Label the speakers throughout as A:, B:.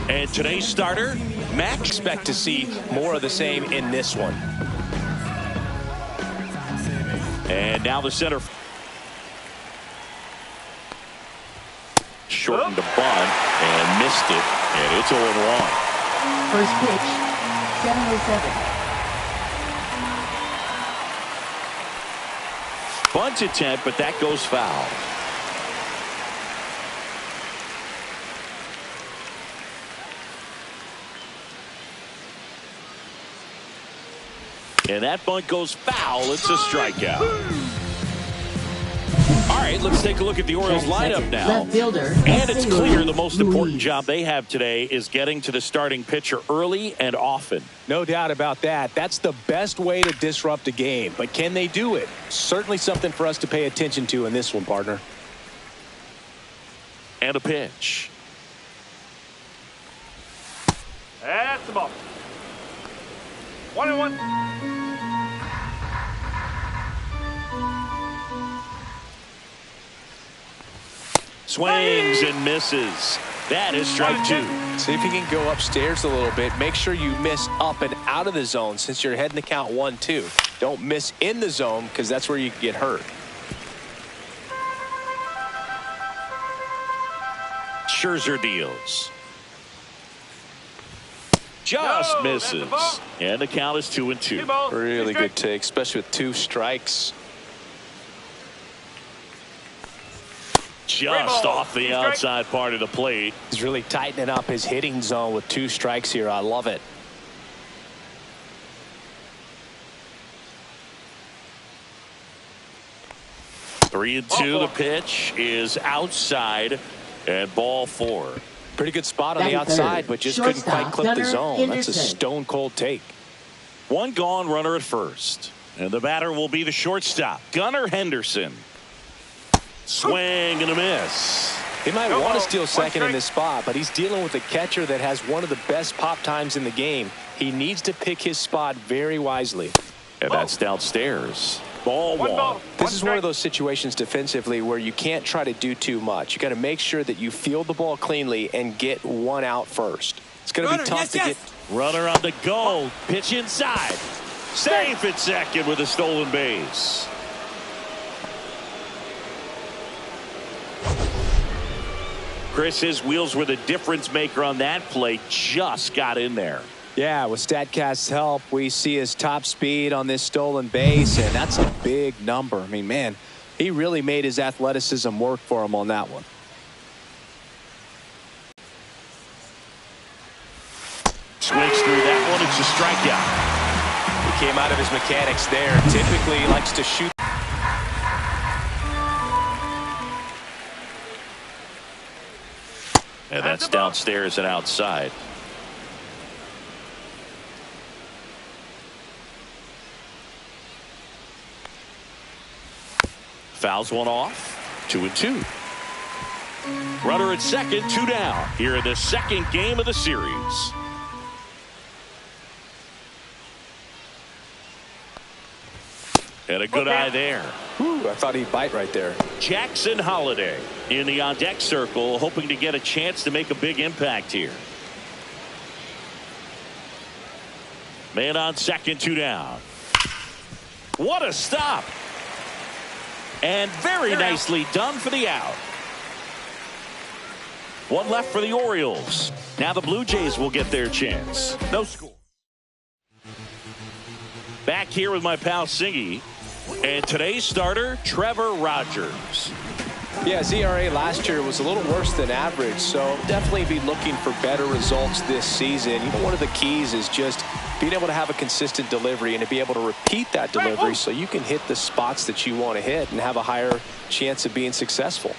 A: And today's starter, Max.
B: Expect to see more of the same in this one.
A: And now the center. Shortened the bunt and missed it. And it's 0-1.
C: First pitch, 7:07.
A: Bunt attempt, but that goes foul. And that bunt goes foul. It's a strikeout. All right, let's take a look at the Orioles lineup now.
C: Left fielder,
A: and it's clear the most important job they have today is getting to the starting pitcher early and often.
B: No doubt about that. That's the best way to disrupt a game. But can they do it? Certainly something for us to pay attention to in this one, partner.
A: And a pitch.
D: That's the ball. 1-1.
A: Swings and misses. That is strike two.
B: See if you can go upstairs a little bit. Make sure you miss up and out of the zone since you're heading to count 1-2. Don't miss in the zone because that's where you can get hurt.
A: Scherzer deals. Just misses. And the count is 2-2.
B: Really good take, especially with 2 strikes.
A: Just off the outside part of the plate.
B: He's really tightening up his hitting zone with 2 strikes here. I love it.
A: Three and two. The pitch is outside and ball 4.
B: Pretty good spot on the outside, but just couldn't quite clip the zone. That's a stone cold take.
A: One gone, runner at first. And the batter will be the shortstop, Gunnar Henderson. Swing and a miss.
B: He might want to steal second in this spot, but he's dealing with a catcher that has one of the best pop times in the game. He needs to pick his spot very wisely.
A: And that's downstairs. Ball 1.
B: This is one of those situations defensively where you can't try to do too much. You got to make sure that you field the ball cleanly and get one out first. It's going to be tough to get.
A: Runner on the go. Pitch inside. Safe at second with a stolen base. Chris, his wheels were the difference maker on that play. Just got in there.
B: Yeah, with StatCast's help, we see his top speed on this stolen base, and that's a big number. I mean, man, he really made his athleticism work for him on that one.
A: Swings through that one. It's a strikeout.
B: He came out of his mechanics there. Typically, he likes to shoot.
A: And that's downstairs and outside. Fouls one off. 2-2. Runner at second, 2 down. Here in the second game of the series. And a good eye there.
B: Ooh, I thought he'd bite right there.
A: Jackson Holliday in the on-deck circle, hoping to get a chance to make a big impact here. Man on second, 2 down. What a stop. And very nicely done for the out. One left for the Orioles. Now the Blue Jays will get their chance. No score. Back here with my pal Singy. And today's starter, Trevor Rogers.
B: Yeah, his ERA last year was a little worse than average, so definitely be looking for better results this season. You know, one of the keys is just being able to have a consistent delivery and to be able to repeat that delivery so you can hit the spots that you want to hit and have a higher chance of being successful.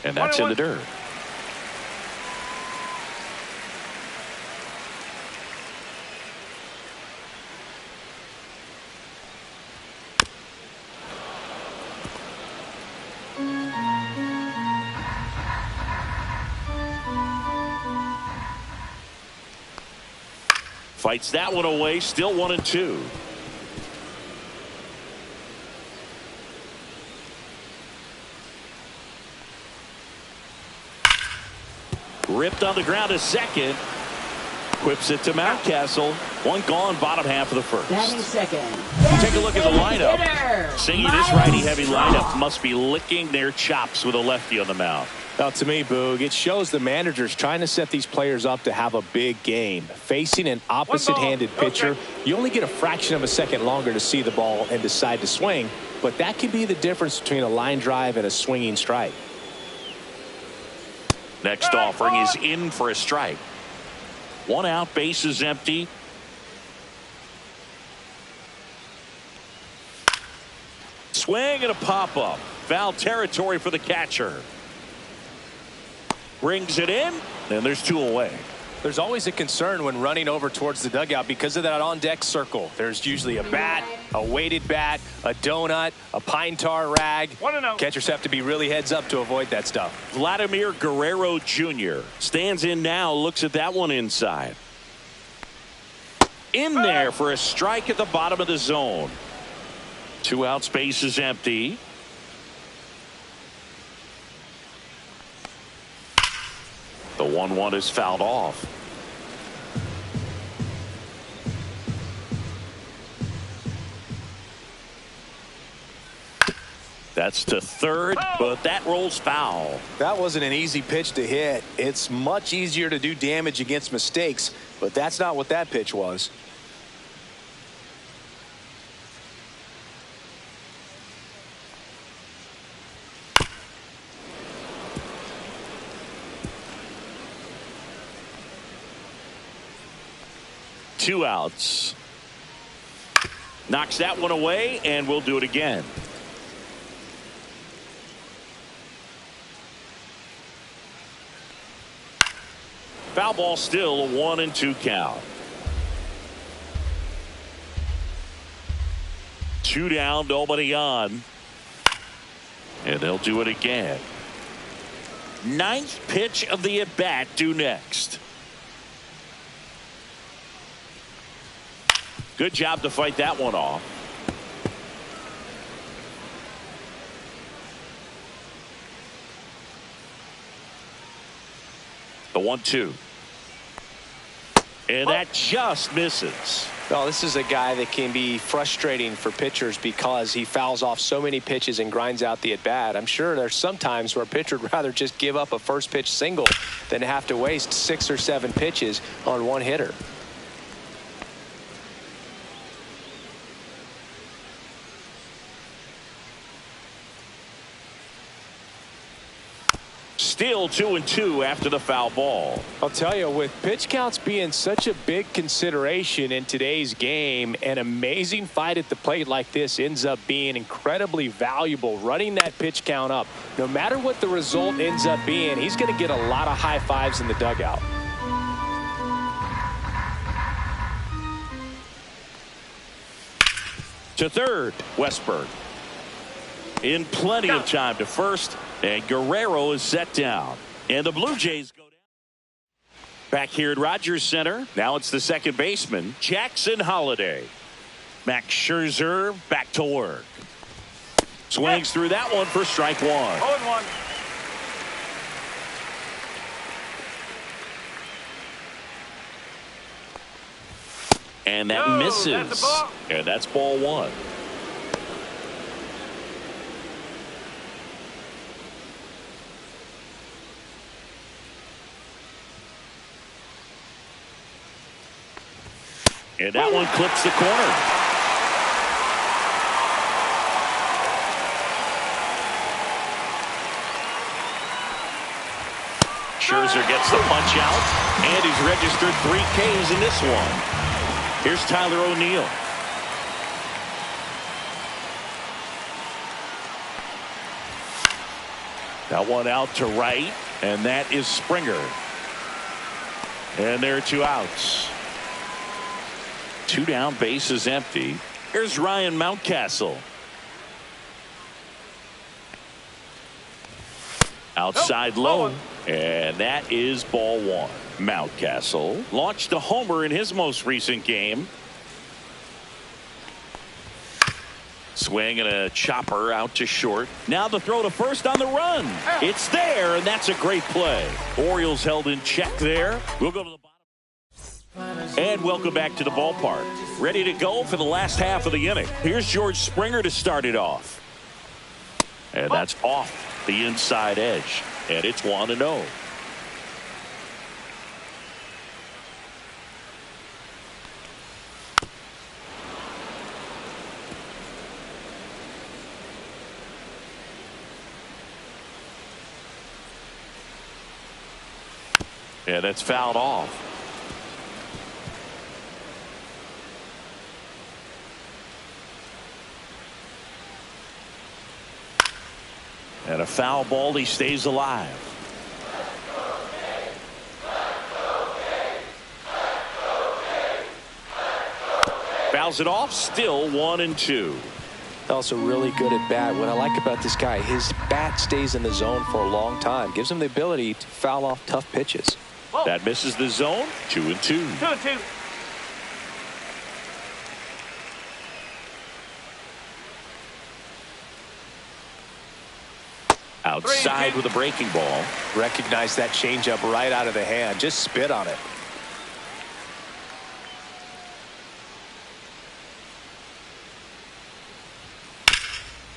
A: And that's in the dirt. Fights that one away, still 1-2. Ripped on the ground to second. Whips it to Mountcastle. One gone, bottom half of the first.
C: Batting second.
A: Take a look at the lineup.
C: Hitter,
A: Singing this righty-heavy lineup must be licking their chops with a lefty on the mound.
B: Now, to me, Boog, it shows the manager's trying to set these players up to have a big game. Facing an opposite-handed pitcher, you only get a fraction of a second longer to see the ball and decide to swing, but that could be the difference between a line drive and a swinging strike.
A: Next offering is in for a strike. One out, base is empty. Swing and a pop-up. Foul territory for the catcher. Brings it in, and there's two away.
B: There's always a concern when running over towards the dugout because of that on-deck circle. There's usually a bat, a weighted bat, a donut, a pine tar rag. Catchers have to be really heads up to avoid that stuff.
A: Vladimir Guerrero Jr. stands in now, looks at that one inside. In there for a strike at the bottom of the zone. Two out, space is empty. The 1-1 is fouled off. That's to third, but that rolls foul.
B: That wasn't an easy pitch to hit. It's much easier to do damage against mistakes, but that's not what that pitch was.
A: Two outs. Knocks that one away, and we'll do it again. Foul ball, still a 1-2 count. Two down, nobody on. And they'll do it again. Ninth pitch of the at-bat due next. Good job to fight that one off. The 1-2. And that just misses.
B: Well, this is a guy that can be frustrating for pitchers because he fouls off so many pitches and grinds out the at-bat. I'm sure there's some times where a pitcher would rather just give up a first pitch single than have to waste 6 or 7 pitches on one hitter.
A: Still 2-2 after the foul ball.
B: I'll tell you, with pitch counts being such a big consideration in today's game, an amazing fight at the plate like this ends up being incredibly valuable. Running that pitch count up, no matter what the result ends up being, he's going to get a lot of high fives in the dugout.
A: To third, Westberg. In plenty of time to first, and Guerrero is set down. And the Blue Jays go down. Back here at Rogers Center, now it's the second baseman, Jackson Holliday. Max Scherzer back to work. Swings through that one for strike one.
D: 0-1.
A: And that misses.
D: That's a ball.
A: And that's ball one. And that one clips the corner. Scherzer gets the punch out, and he's registered 3 Ks in this one. Here's Tyler O'Neill. That one out to right, and that is Springer. And there are 2 outs. 2 down, base is empty. Here's Ryan Mountcastle. Outside low, and that is ball one. Mountcastle launched a homer in his most recent game. Swing and a chopper out to short. Now the throw to first on the run. It's there, and that's a great play. Orioles held in check there. We'll go to the bottom. And welcome back to the ballpark. Ready to go for the last half of the inning. Here's George Springer to start it off. And that's off the inside edge. And it's 1-0. Yeah, that's fouled off. And a foul ball, he stays alive. Fouls it off, still 1-2.
B: That was a really good at bat. What I like about this guy, his bat stays in the zone for a long time. Gives him the ability to foul off tough pitches.
A: Whoa. That misses the zone. 2-2.
D: 2-2.
A: Outside with a breaking ball.
B: Recognize that changeup right out of the hand. Just spit on it.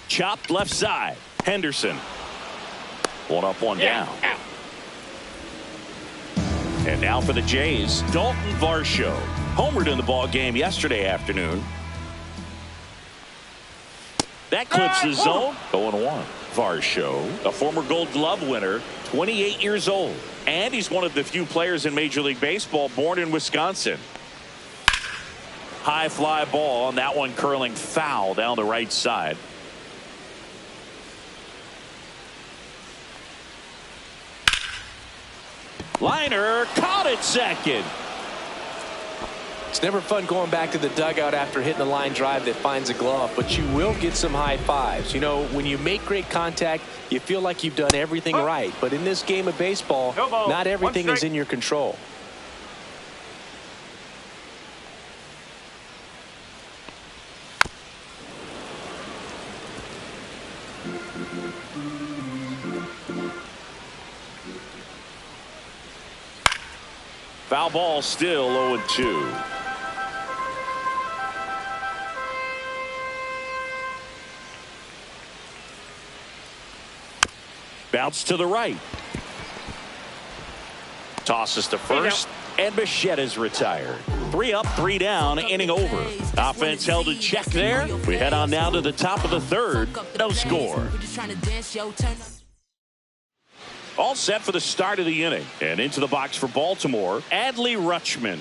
A: Chopped left side. Henderson. One up, one down. And now for the Jays, Dalton Varsho. Homered in the ball game yesterday afternoon. That clips the zone. 0-1. Varsho, a former Gold Glove winner, 28 years old. And he's one of the few players in Major League Baseball born in Wisconsin. High fly ball, and that one curling foul down the right side. Liner caught it second.
B: It's never fun going back to the dugout after hitting a line drive that finds a glove, but you will get some high fives. You know, when you make great contact, you feel like you've done everything right. But in this game of baseball, not everything is in your control.
A: Foul ball, still 0-2. Bounce to the right. Tosses to first, and Bichette is retired. 3 up, 3 down, inning over. Offense held in check there. We head on now to the top of the third. No score. All set for the start of the inning. And into the box for Baltimore, Adley Rutschman.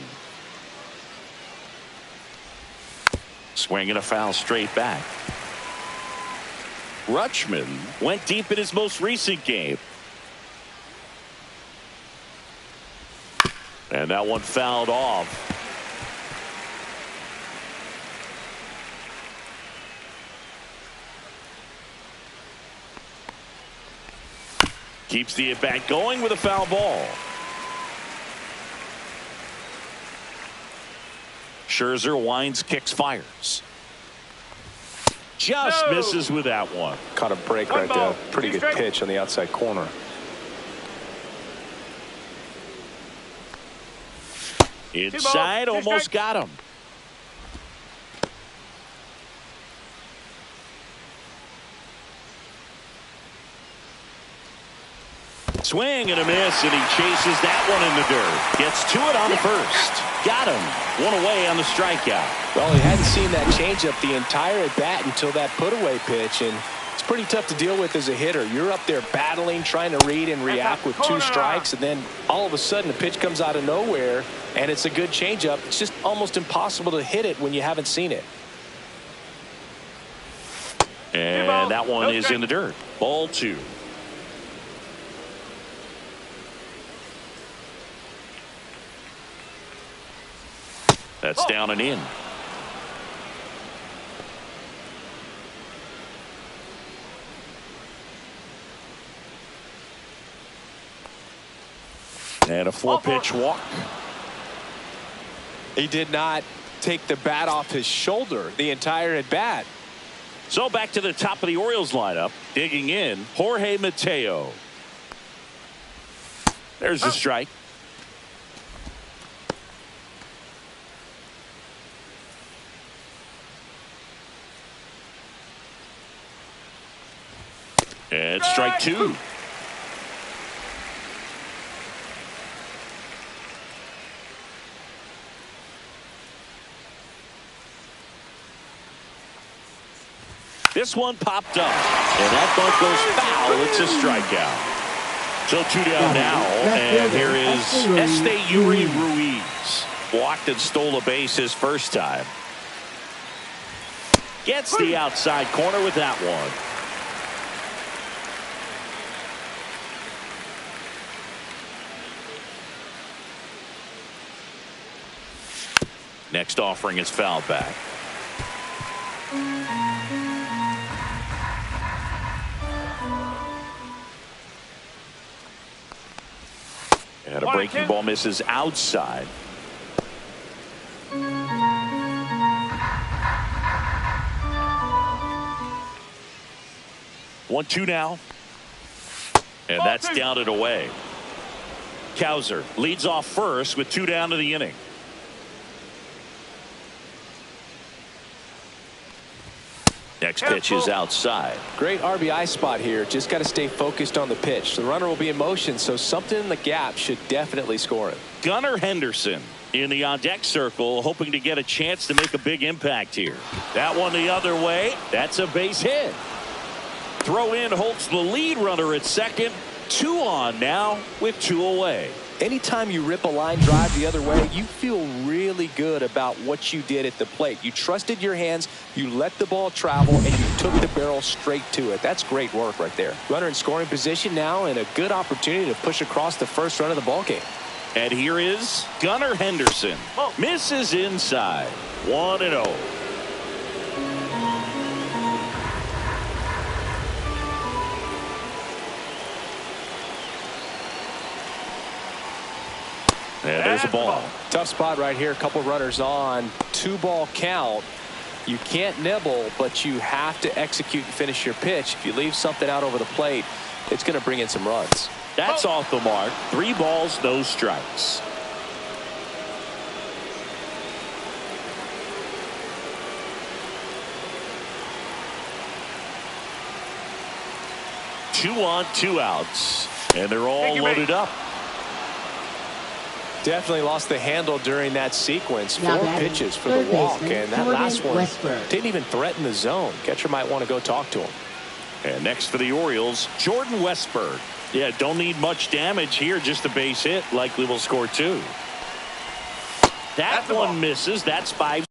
A: Swinging a foul straight back. Rutschman went deep in his most recent game. And that one fouled off. Keeps the at-bat going with a foul ball. Scherzer winds, kicks, fires. Just misses with that one.
B: Caught a break right there. Pretty good pitch on the outside corner.
A: Inside, almost got him. Swing and a miss, and he chases that one in the dirt. Gets to it on the first. Got him. One away on the strikeout.
B: Well, he hadn't seen that changeup the entire at bat until that put-away pitch, and it's pretty tough to deal with as a hitter. You're up there battling, trying to read and react with 2 strikes, and then all of a sudden the pitch comes out of nowhere, and it's a good changeup. It's just almost impossible to hit it when you haven't seen it.
A: And that one is in the dirt. Ball 2. That's down and in. And a 4-pitch walk.
B: He did not take the bat off his shoulder the entire at bat.
A: So back to the top of the Orioles lineup. Digging in, Jorge Mateo. There's a strike. And strike two. This one popped up, and that bunt goes foul. It's a strikeout. So 2 down now, and here is Yuri Ruiz. Walked and stole a base his first time. Gets the outside corner with that one. Next offering is fouled back. And a breaking ball misses outside. 1-2 now. And that's down and away. Cowser leads off first with 2 down to the inning. Next pitch is outside.
B: Great RBI spot here. Just got to stay focused on the pitch. The runner will be in motion, so something in the gap should definitely score it.
A: Gunnar Henderson in the on-deck circle, hoping to get a chance to make a big impact here. That one the other way. That's a base hit. Throw in holds the lead runner at second. 2 on now with 2 away.
B: Anytime you rip a line drive the other way, you feel really good about what you did at the plate. You trusted your hands, you let the ball travel, and you took the barrel straight to it. That's great work right there. Runner in scoring position now, and a good opportunity to push across the first run of the ballgame.
A: And here is Gunnar Henderson. Misses inside. 1-0. And there's a ball.
B: Tough spot right here. A couple runners on. 2-ball count. You can't nibble, but you have to execute and finish your pitch. If you leave something out over the plate, it's going to bring in some runs.
A: That's off the mark. 3 balls, no strikes. Two on, 2 outs. And they're all loaded up.
B: Definitely lost the handle during that sequence. 4 pitches for the walk, and that last one didn't even threaten the zone. Catcher might want to go talk to him.
A: And next for the Orioles, Jordan Westburg. Yeah, don't need much damage here, just a base hit. Likely will score 2. That one misses. That's 5.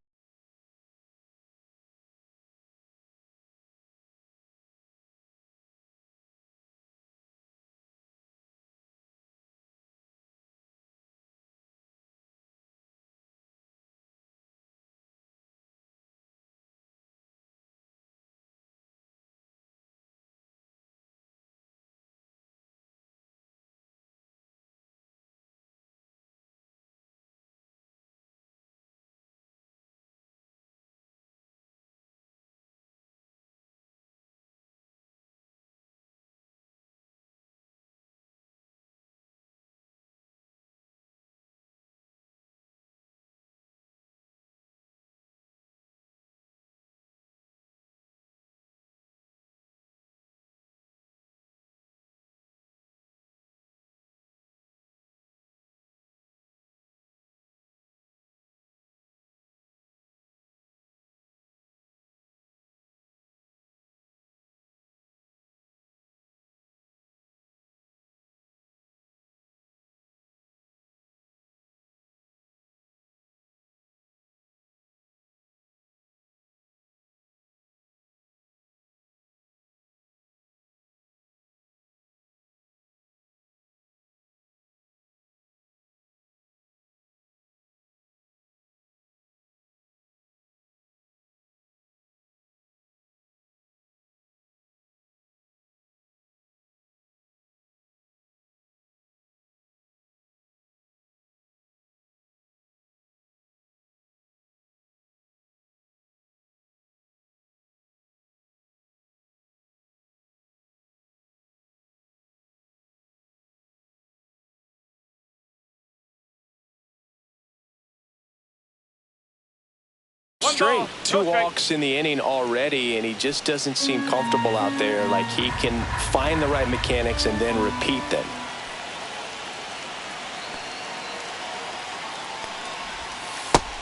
B: Straight. Two walks in the inning already, and he just doesn't seem comfortable out there. Like he can find the right mechanics and then repeat them.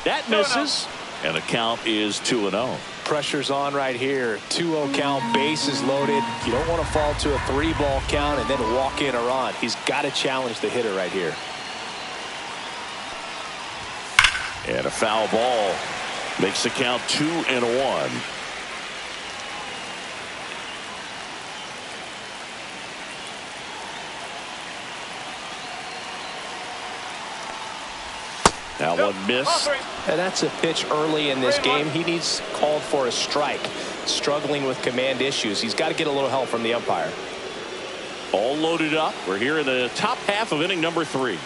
A: That misses, and the count is 2-0.
B: Pressure's on right here. 2-0 count, bases loaded. You don't want to fall to a 3-ball count and then walk in or on. He's got to challenge the hitter right here.
A: And a foul ball makes the count 2-1. That one missed.
B: And that's a pitch early in this game. He needs called for a strike. Struggling with command issues. He's got to get a little help from the umpire.
A: All loaded up. We're here in the top half of inning number 3.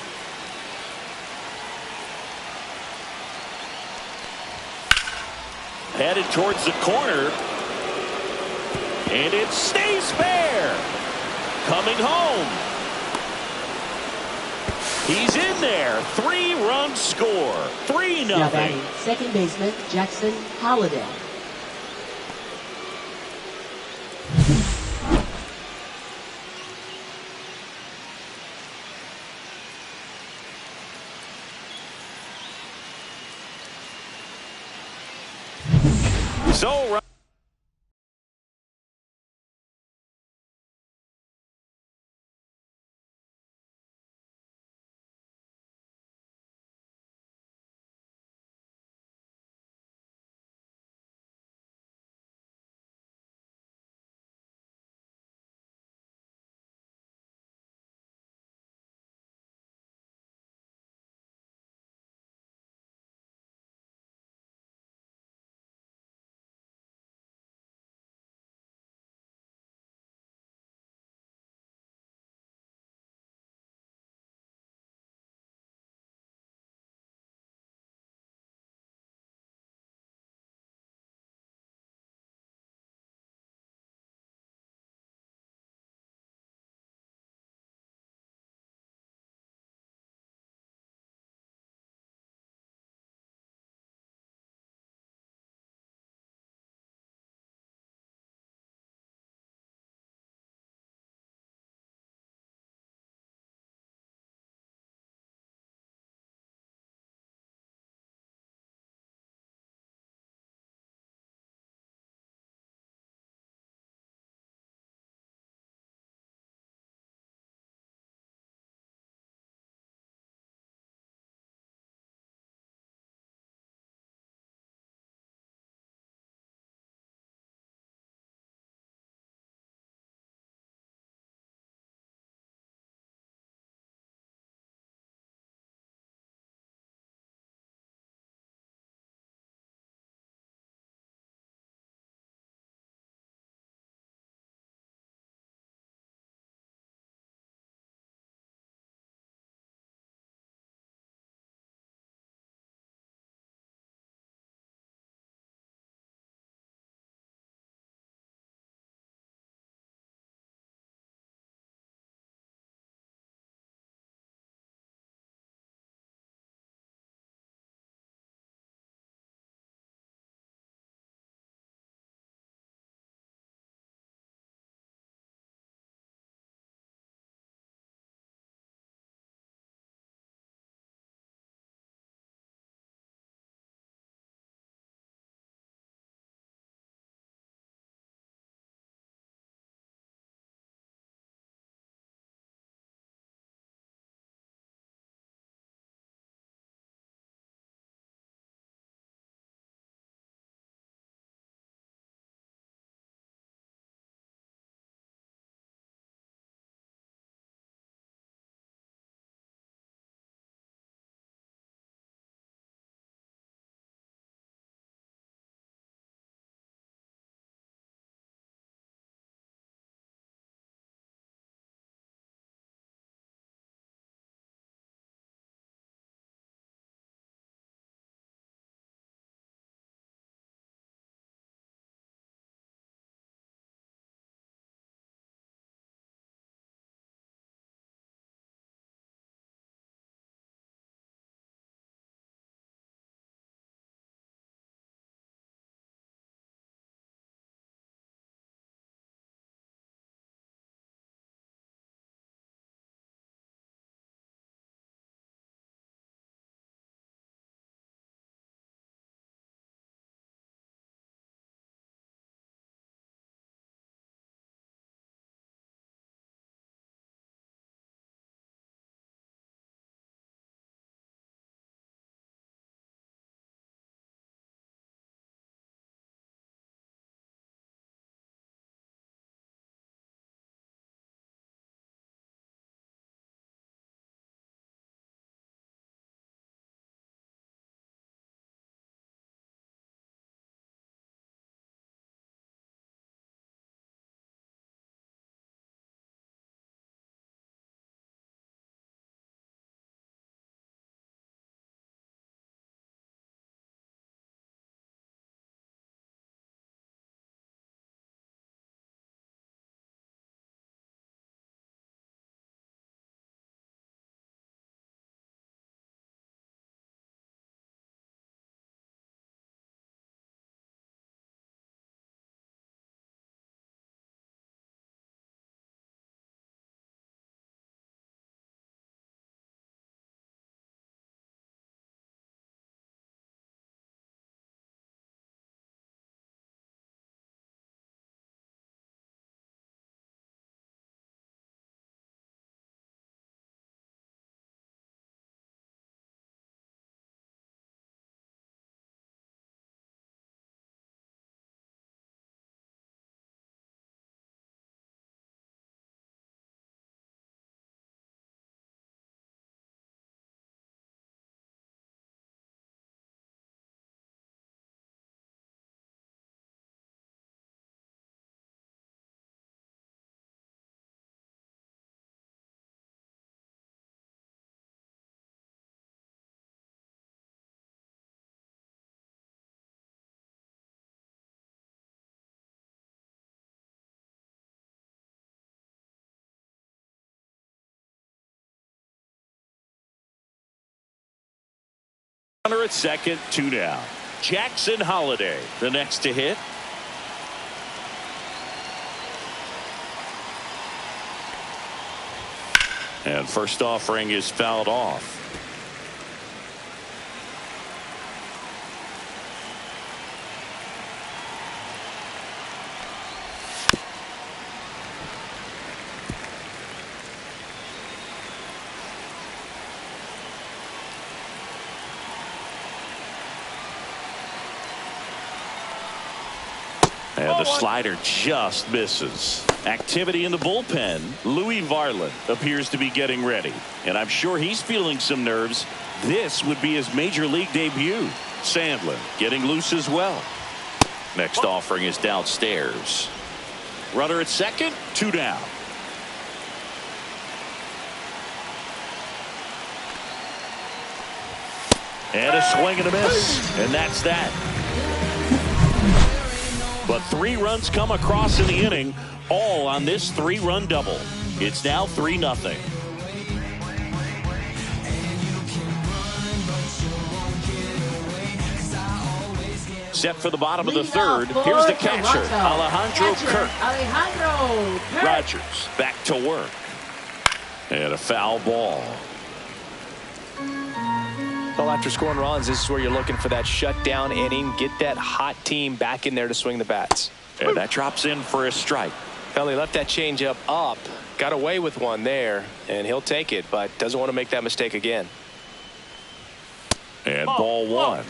A: Headed towards the corner. And it stays fair. Coming home. He's in there. 3-run score. 3-0.
C: Now batting second baseman Jackson Holliday.
A: So Runner at second, 2 down. Jackson Holiday, the next to hit. And first offering is fouled off. And the slider just misses. Activity in the bullpen. Louis Varland appears to be getting ready. And I'm sure he's feeling some nerves. This would be his major league debut. Sandlin getting loose as well. Next offering is downstairs. Runner at second, 2 down. And a swing and a miss. And that's that. But 3 runs come across in the inning, all on this 3-run double. It's now 3-0. Set for the bottom of the third. Here's the catcher, Alejandro Kirk. Rogers back to work. And a foul ball.
B: Well, after scoring runs, this is where you're looking for that shutdown inning. Get that hot team back in there to swing the bats.
A: And that drops in for a strike.
B: Well, he left that changeup up. Got away with one there, and he'll take it, but doesn't want to make that mistake again.
A: And ball 1.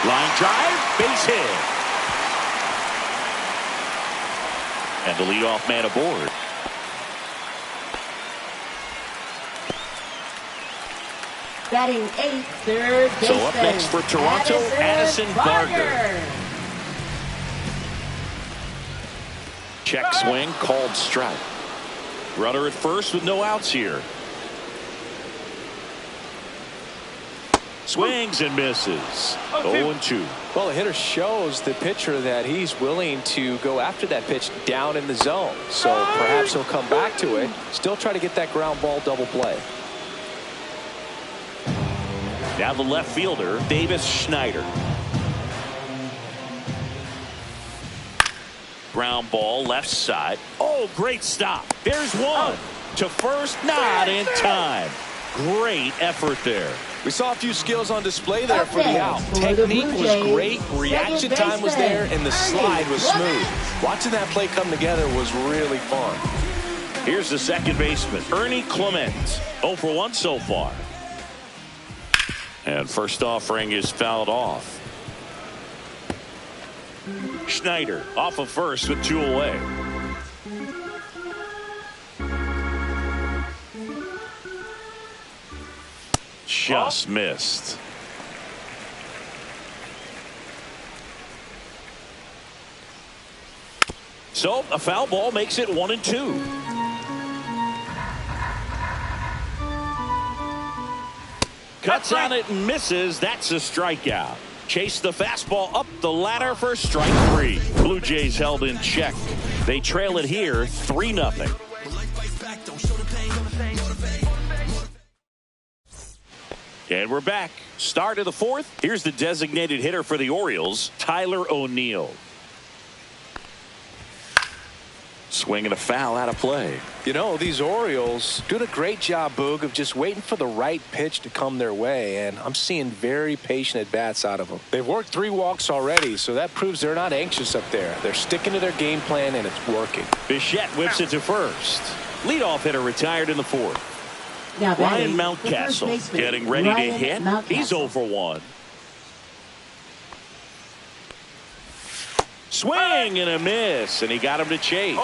A: Line drive, base hit. And the leadoff man aboard.
C: Batting 8th, third baseman.
A: So up next for Toronto, Addison Barger. Check swing, called strike. Runner at first with no outs here. Swings and misses. 0-2.
B: Well, the hitter shows the pitcher that he's willing to go after that pitch down in the zone. So perhaps he'll come back to it. Still try to get that ground ball double play.
A: Now the left fielder, Davis Schneider. Ground ball left side. Oh, great stop. There's one. To first, not in time. Great effort there.
B: We saw a few skills on display there for the out. Technique was great, reaction time was there, and the slide was smooth. Watching that play come together was really fun.
A: Here's the second baseman, Ernie Clement. 0 for 1 so far. And first offering is fouled off. Schneider off of first with 2 away. Just missed. So a foul ball makes it 1-2. Cuts on it and misses. That's a strikeout. Chase the fastball up the ladder for strike 3. Blue Jays held in check. They trail it here 3-0. And we're back. Start of the 4th. Here's the designated hitter for the Orioles, Tyler O'Neill. Swinging a foul out of play.
B: You know, these Orioles doing a great job, Boog, of just waiting for the right pitch to come their way, and I'm seeing very patient at-bats out of them. They've worked 3 walks already, so that proves they're not anxious up there. They're sticking to their game plan, and it's working.
A: Bichette whips it to first. Leadoff hitter retired in the 4th.
C: Now
A: Ryan Mountcastle getting ready to hit. He's 0 for 1. Swing and a miss, and he got him to chase.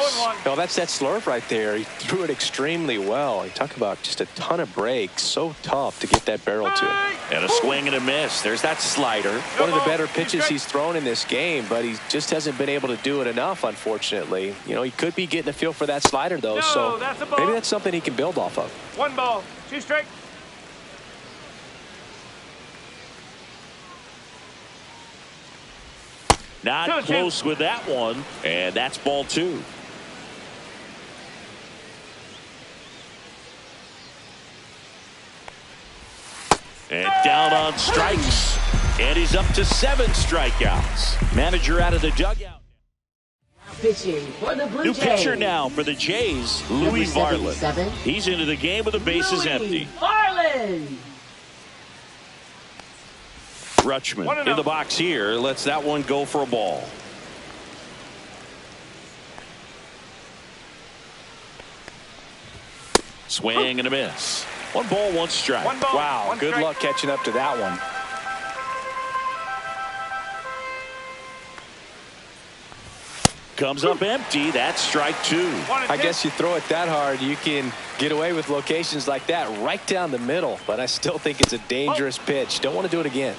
B: No, that's that slurve right there. He threw it extremely well. You talk about just a ton of breaks. So tough to get that barrel to.
A: And a swing and a miss. There's that slider.
B: One of the better pitches he's thrown in this game, but he just hasn't been able to do it enough, unfortunately. You know, he could be getting a feel for that slider, though, so maybe that's something he can build off of.
D: 1 ball, 2 strikes.
A: Not close with that one, and that's ball 2. Down on strikes. And he's up to 7 strikeouts. Manager out of the dugout.
C: Pitching for the Blue
A: New
C: Jays.
A: pitcher now for the Jays, Louis
C: Number
A: Varland.
C: 77.
A: He's into the game with the bases empty.
C: Varland.
A: Rutschman in the box here. Lets that one go for a ball. Swing and a miss. 1 ball, 1 strike.
B: Wow, good luck catching up to that one.
A: Comes up empty. That's strike 2.
B: I guess you throw it that hard, you can get away with locations like that right down the middle. But I still think it's a dangerous pitch. Don't want to do it again.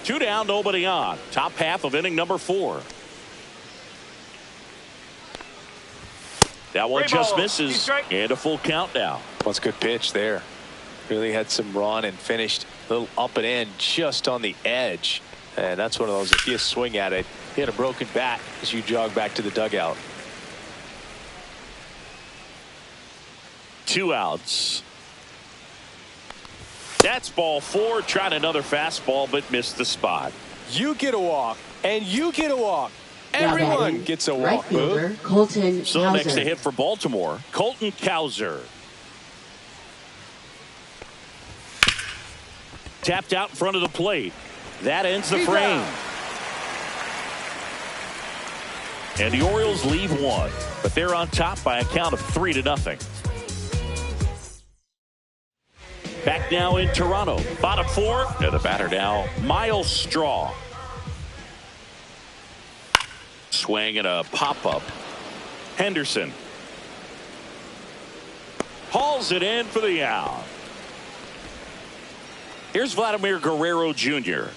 A: 2 down, nobody on. Top half of inning number 4. That one just misses. And a full count now.
B: Well, it's a good pitch there. Really had some run and finished a little up and in just on the edge. And that's one of those, if you swing at it, hit a broken bat as you jog back to the dugout.
A: 2 outs. That's ball 4. Tried another fastball, but missed the spot.
B: You get a walk, and you get a walk. Everyone gets a
C: Right
B: walk.
C: fielder, Colton
A: So next to
C: Cowser.
A: hit for Baltimore, Colton Cowser. Tapped out in front of the plate. That ends the frame. And the Orioles leave 1, but they're on top by a count of 3-0. Back now in Toronto. Bottom 4, and the batter now, Miles Straw. Swing and a pop-up. Henderson hauls it in for the out. Here's Vladimir Guerrero Jr.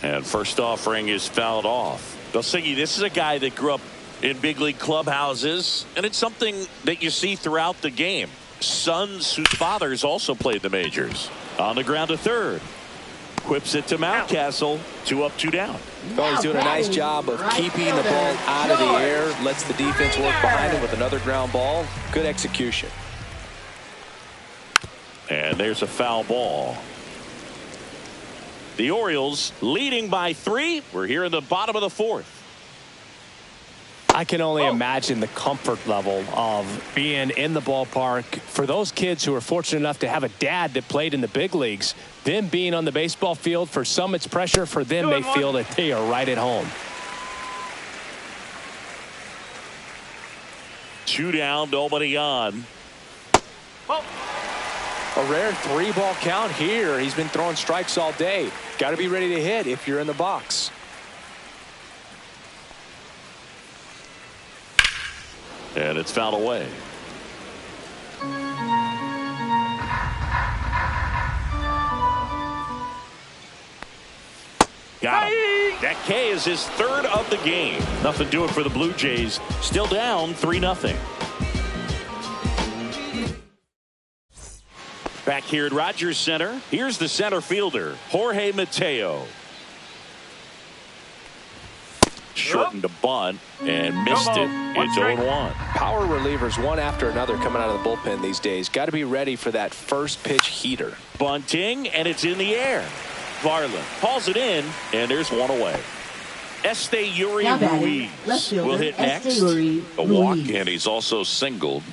A: And first offering is fouled off. Belsingi, this is a guy that grew up in big league clubhouses, and it's something that you see throughout the game. Sons whose fathers also played the majors. On the ground to third. Whips it to Mountcastle. 2 up, 2 down.
B: Oh, he's doing a nice job of keeping the ball out of the air. Lets the defense work behind him with another ground ball. Good execution.
A: And there's a foul ball. The Orioles leading by 3. We're here in the bottom of the 4th.
E: I can only imagine the comfort level of being in the ballpark for those kids who are fortunate enough to have a dad that played in the big leagues. Them being on the baseball field, for some it's pressure, for them they feel that they are right at home.
A: 2 down, nobody on.
B: A rare 3-ball count here. He's been throwing strikes all day. Got to be ready to hit if you're in the box.
A: And it's fouled away. Got him. That K is his 3rd of the game. Nothing doing for the Blue Jays. Still down 3-0. Back here at Rogers Center, here's the center fielder, Jorge Mateo. Shortened a bunt and missed it. It's 0-1.
B: Power relievers one after another coming out of the bullpen these days. Got to be ready for that first pitch heater.
A: Bunting, and it's in the air. Varland hauls it in, and there's 1 away. Esteury
C: Now batting,
A: Ruiz
C: left fielder,
A: will hit next.
C: Esteury
A: A walk,
C: Ruiz.
A: and he's also singled.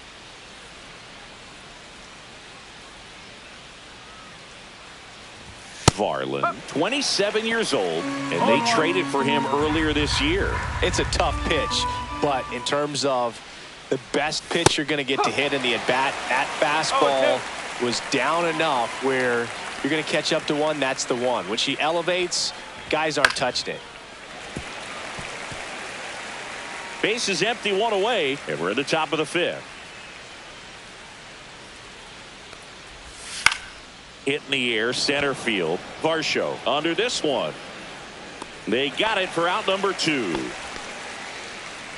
A: Varland, 27 years old, and they traded for him earlier this year.
B: It's a tough pitch, but in terms of the best pitch you're going to get to hit in the at-bat, that fastball was down enough where you're going to catch up to one. That's the one. When she elevates, guys aren't touching it.
A: Base is empty, 1 away, and we're at the top of the 5th. Hit in the air, center field. Varsho under this one. They got it for out number 2.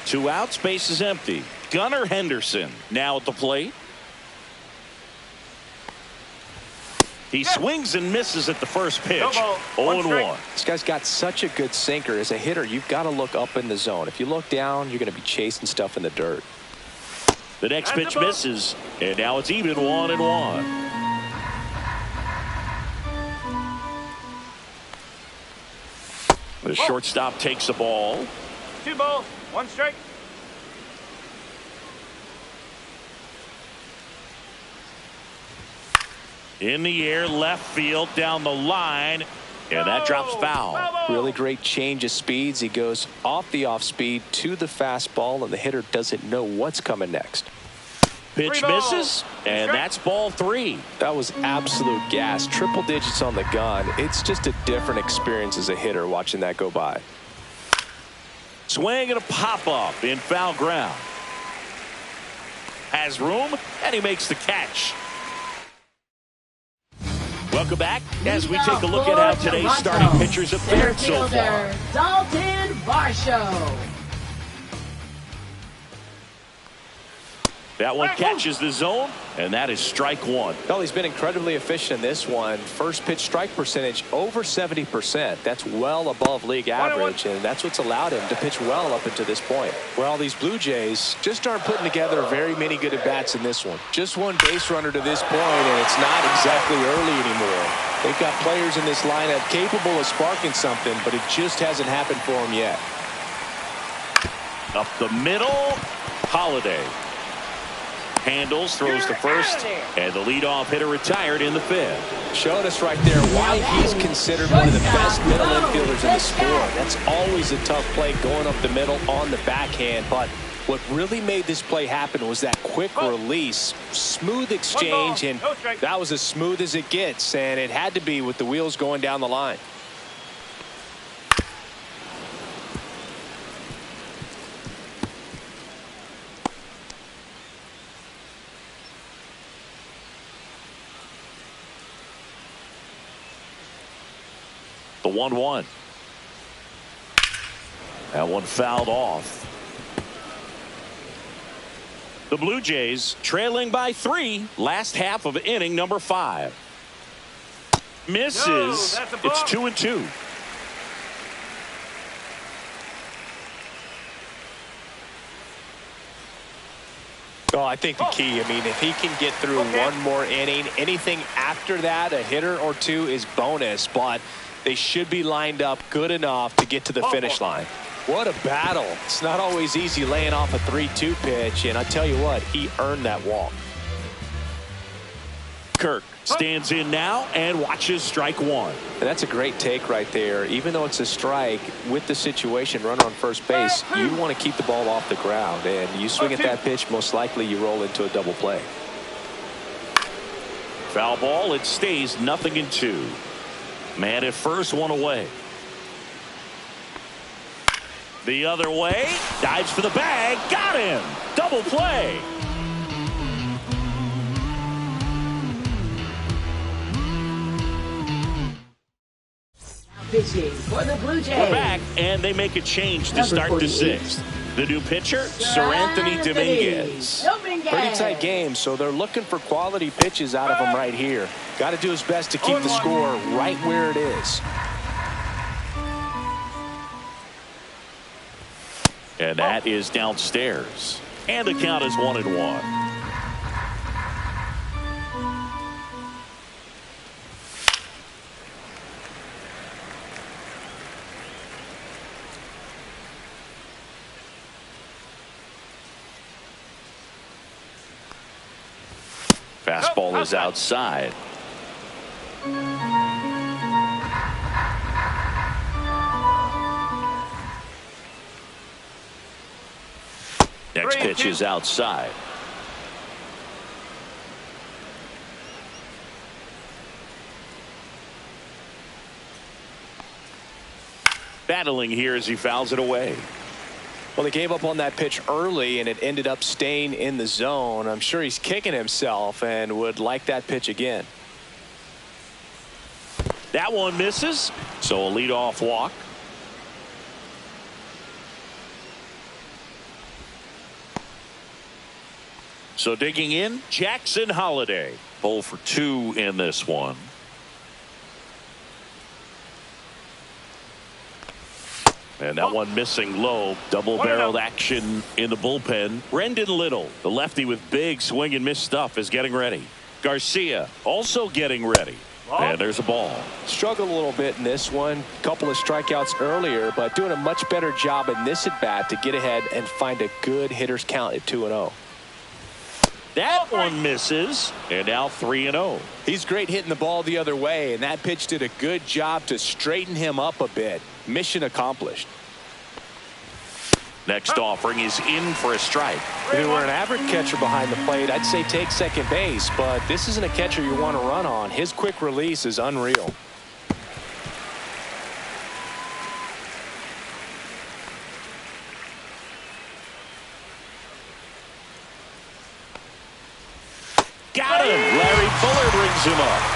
A: 2 outs, base is empty. Gunnar Henderson now at the plate. He swings and misses at the first pitch. 0-1.
B: This guy's got such a good sinker. As a hitter, you've got to look up in the zone. If you look down, you're going to be chasing stuff in the dirt.
A: The next pitch misses, and now it's even 1-1. The shortstop takes the ball.
D: 2 balls, 1 strike.
A: In the air, left field, down the line, and that drops foul.
B: Really great change of speeds. He goes off the off speed to the fastball, and the hitter doesn't know what's coming next.
A: Pitch misses, and that's ball 3.
B: That was absolute gas. Triple digits on the gun. It's just a different experience as a hitter watching that go by.
A: Swing and a pop-up in foul ground. Has room, and he makes the catch. Welcome back as we take a look at how today's starting pitchers have fared so far.
C: Dalton Varsho.
A: That one catches the zone, and that is strike 1.
B: Well, he's been incredibly efficient in this one. First pitch strike percentage over 70%. That's well above league average, and that's what's allowed him to pitch well up until this point. Well, these Blue Jays just aren't putting together very many good at-bats in this one. Just one base runner to this point, and it's not exactly early anymore. They've got players in this lineup capable of sparking something, but it just hasn't happened for them yet.
A: Up the middle, Holiday. Handles, throws to first, and the leadoff hitter retired in the 5th.
B: Showed us right there why he's considered one of the best middle infielders in the sport. That's always a tough play going up the middle on the backhand, but what really made this play happen was that quick release, smooth exchange, and that was as smooth as it gets, and it had to be with the wheels going down the line.
A: The 1-1. That one fouled off. The Blue Jays trailing by 3, last half of inning number 5. Misses. It's 2-2.
B: Oh, I think the key, if he can get through one more inning, anything after that, a hitter or two is bonus, but they should be lined up good enough to get to the finish line. What a battle. It's not always easy laying off a 3-2 pitch, and I tell you what, he earned that walk.
A: Kirk stands in now and watches strike 1.
B: And that's a great take right there. Even though it's a strike, with the situation, runner on first base, you want to keep the ball off the ground, and you swing at that pitch, most likely you roll into a double play.
A: Foul ball, it stays 0-2. Man at first, 1 away. The other way, dives for the bag, got him. Double play.
C: Pitching for the Blue Jays.
A: We're back, and they make a change to start the 6th. The new pitcher, Sir Anthony Dominguez.
B: Pretty tight game, so they're looking for quality pitches out of him right here. Got to do his best to keep the score right where it is.
A: And that is downstairs. And the count is 1-1. Fastball is outside. Next pitch is outside. Battling here as he fouls it away.
B: Well, they gave up on that pitch early, and it ended up staying in the zone. I'm sure he's kicking himself and would like that pitch again.
A: That one misses, so a leadoff walk. So digging in, Jackson Holiday. 0 for 2 in this one. And that one missing low. Double-barreled action in the bullpen. Brendan Little, the lefty with big swing and miss stuff, is getting ready. Garcia also getting ready. And there's a ball.
B: Struggled a little bit in this one. Couple of strikeouts earlier, but doing a much better job in this at-bat to get ahead and find a good hitter's count at 2-0.
A: That one misses, and now 3-0.
B: He's great hitting the ball the other way, and that pitch did a good job to straighten him up a bit. Mission accomplished.
A: Next offering is in for a strike.
B: If you were an average catcher behind the plate, I'd say take second base, but this isn't a catcher you want to run on. His quick release is unreal.
A: Got him. Larry Fuller brings him up.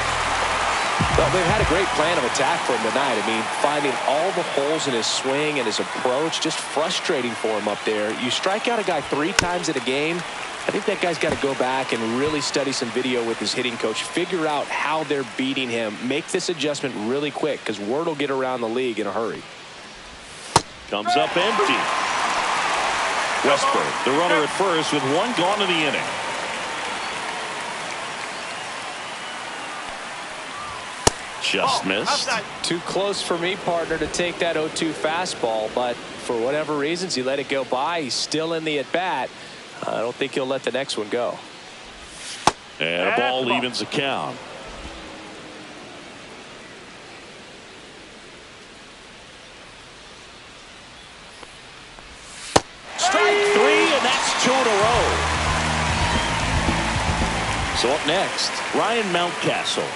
B: Well, they've had a great plan of attack for him tonight. I mean, finding all the holes in his swing and his approach, just frustrating for him up there. You strike out a guy 3 times in a game, I think that guy's got to go back and really study some video with his hitting coach, figure out how they're beating him, make this adjustment really quick, because word will get around the league in a hurry.
A: Comes up empty. Westberg, the runner at first with 1 gone in the inning. Just missed.
B: Too close for me, partner, to take that 0-2 fastball, but for whatever reasons he let it go by. He's still in the at-bat. I don't think he'll let the next one go.
A: And a ball evens the count. Strike 3, and that's 2 in a row. So up next, Ryan Mountcastle.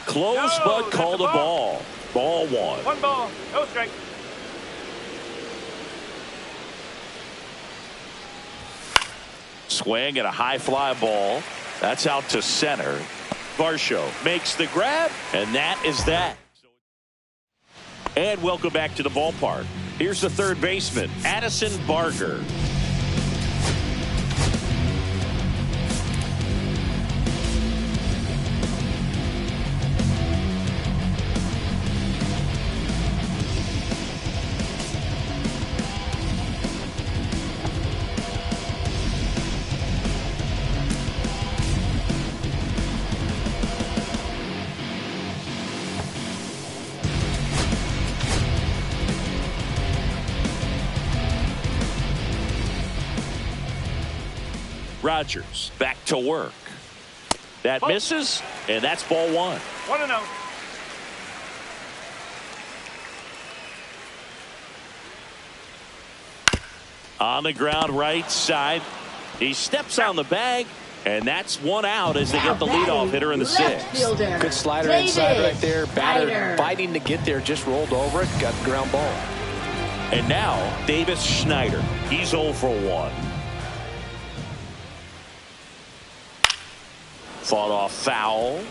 A: Close, but called a ball. Ball 1.
D: 1 ball, no strike.
A: Swing and a high fly ball. That's out to center. Varsho makes the grab, and that is that. And welcome back to the ballpark. Here's the third baseman, Addison Barger. Rogers back to work. That misses, and that's ball 1.
D: 1-0.
A: On the ground right side. He steps on the bag, and that's 1 out as they get the leadoff hitter in the 6th.
B: Good slider inside right there. Batter fighting to get there, just rolled over it, got the ground ball.
A: And now Davis Schneider. He's 0 for 1. Fought off foul.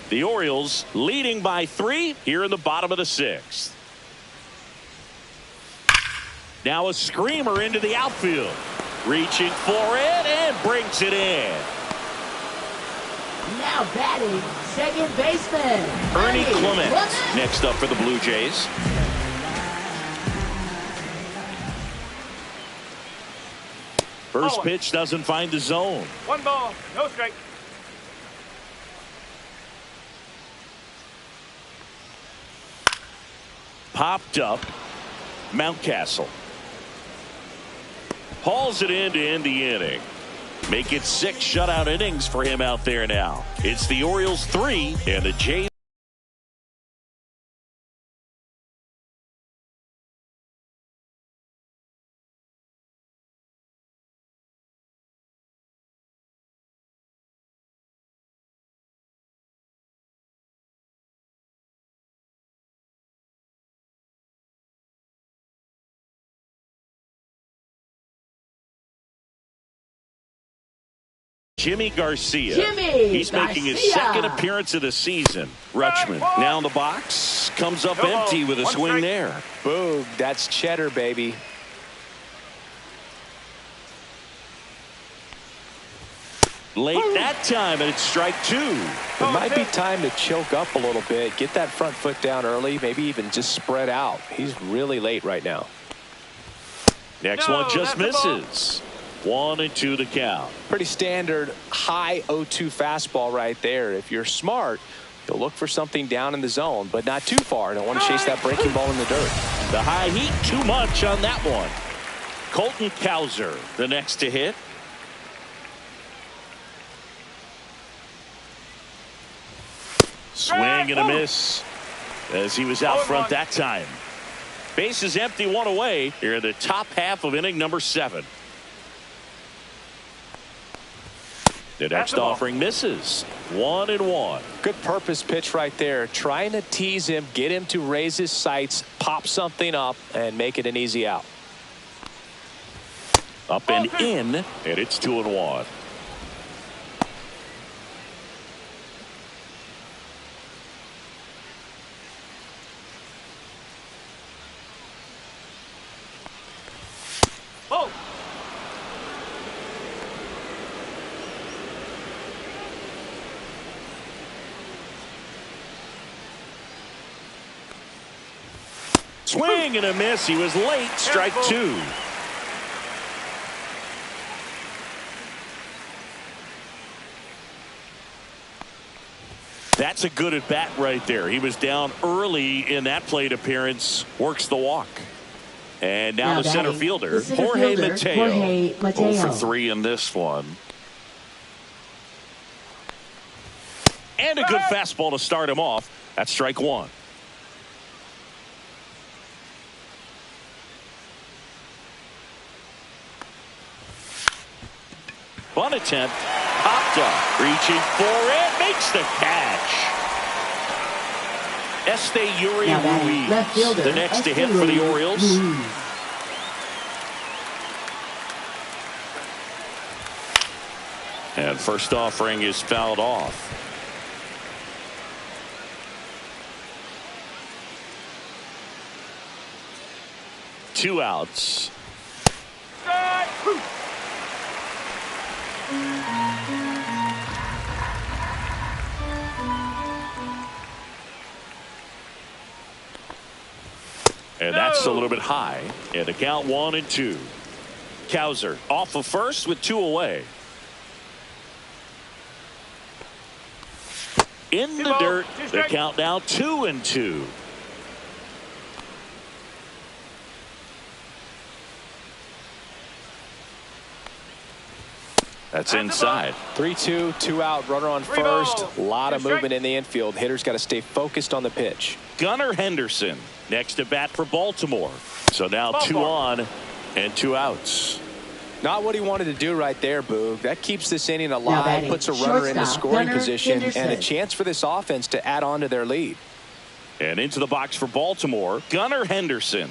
A: The Orioles leading by 3 here in the bottom of the 6th. Now a screamer into the outfield. Reaching for it and brings it in.
C: Now batting, second baseman,
A: Ernie Clement next up for the Blue Jays. First pitch doesn't find the zone.
D: 1 ball, no strike.
A: Popped up. Mountcastle hauls it in to end the inning. Make it 6 shutout innings for him out there now. It's the Orioles 3 and the Jays. Jimmy Garcia. He's making his second appearance of the season. Rutschman now in the box. Comes up empty with a swing there.
B: Boom. That's cheddar, baby.
A: late that time, and it's strike two.
B: It might be time to choke up a little bit, get that front foot down early, maybe even just spread out. He's really late right now.
A: Next one just misses. 1-2 the count.
B: Pretty standard high 0-2 fastball right there. If you're smart, you'll look for something down in the zone, but not too far. Don't want to chase that breaking ball in the dirt.
A: The high heat, too much on that one. Colton Cowser, the next to hit. Swing and a miss as he was out front that time. Base is empty, one away here in the top half of inning number 7. The next offering misses. 1-1.
B: Good purpose pitch right there. Trying to tease him, get him to raise his sights, pop something up, and make it an easy out.
A: Up and in, and it's 2-1.
D: Oh.
A: Swing and a miss. He was late. Strike two. That's a good at bat right there. He was down early in that plate appearance. Works the walk. And now the center fielder, Jorge Mateo. 0 for 3 in this one. And a good fastball to start him off. That's strike one. Bunt attempt. Popped up. Reaching for it. Makes the catch. Yuri Ruiz, the next to hit for the Orioles. And first offering is fouled off. Two outs. And that's a little bit high. And the count 1-2. Cowser off of first with 2 away. In the dirt. The count now 2-2. That's inside.
B: 3-2, 2 out, runner on first. A lot of movement in the infield. Hitter's got to stay focused on the pitch.
A: Gunnar Henderson next to bat for Baltimore. So now 2 on and 2 outs.
B: Not what he wanted to do right there, Boog. That keeps this inning alive, puts a runner into scoring position, and a chance for this offense to add on to their lead.
A: And into the box for Baltimore, Gunnar Henderson.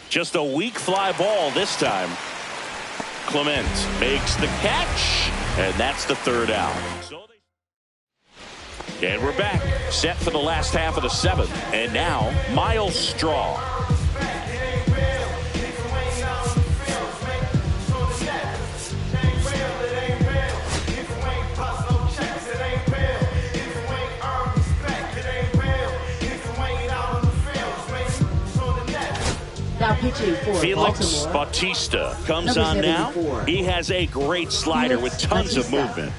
A: Just a weak fly ball this time. Clement makes the catch, and that's the 3rd out. And we're back, set for the last half of the 7th. And now, Miles Straw.
C: Now pitching for
A: Felix
C: Baltimore.
A: Bautista comes on now. He has a great slider with tons of movement.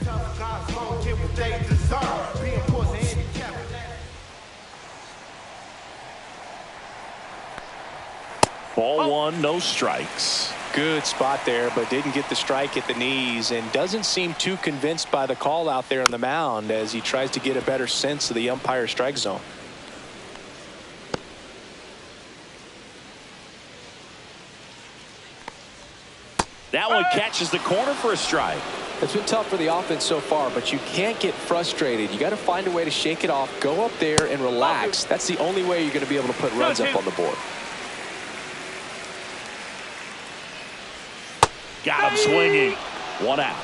A: Ball 1, no strikes.
B: Good spot there, but didn't get the strike at the knees, and doesn't seem too convinced by the call out there on the mound as he tries to get a better sense of the umpire strike zone.
A: That one catches the corner for a strike.
B: It's been tough for the offense so far, but you can't get frustrated. You got to find a way to shake it off, go up there and relax. That's the only way you're going to be able to put runs up on the board.
A: Got him swinging. 1 out.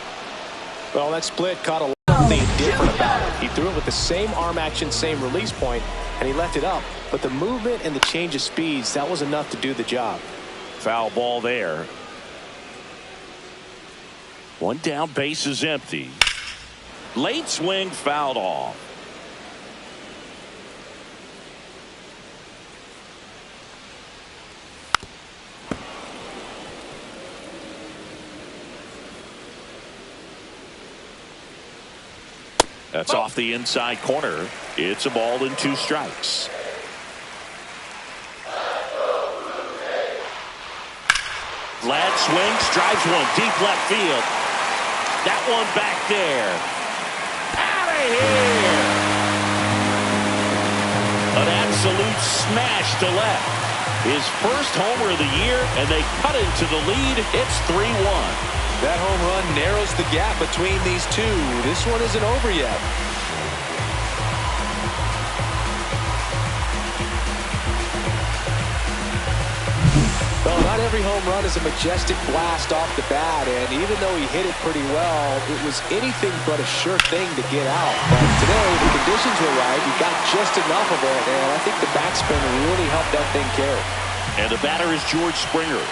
B: Well, that split caught a something different about it. He threw it with the same arm action, same release point, and he left it up. But the movement and the change of speeds, that was enough to do the job.
A: Foul ball there. One down, base is empty. Late swing, fouled off. That's off the inside corner. It's a ball and 2 strikes. Vlad swings, drives one deep left field. That one back there. Out of here! An absolute smash to left. His first homer of the year, and they cut into the lead. It's 3-1.
B: That home run narrows the gap between these two. This one isn't over yet. Well, not every home run is a majestic blast off the bat, and even though he hit it pretty well, it was anything but a sure thing to get out. But today, the conditions were right. He got just enough of it, and I think the backspin really helped that thing carry.
A: And the batter is George Springer.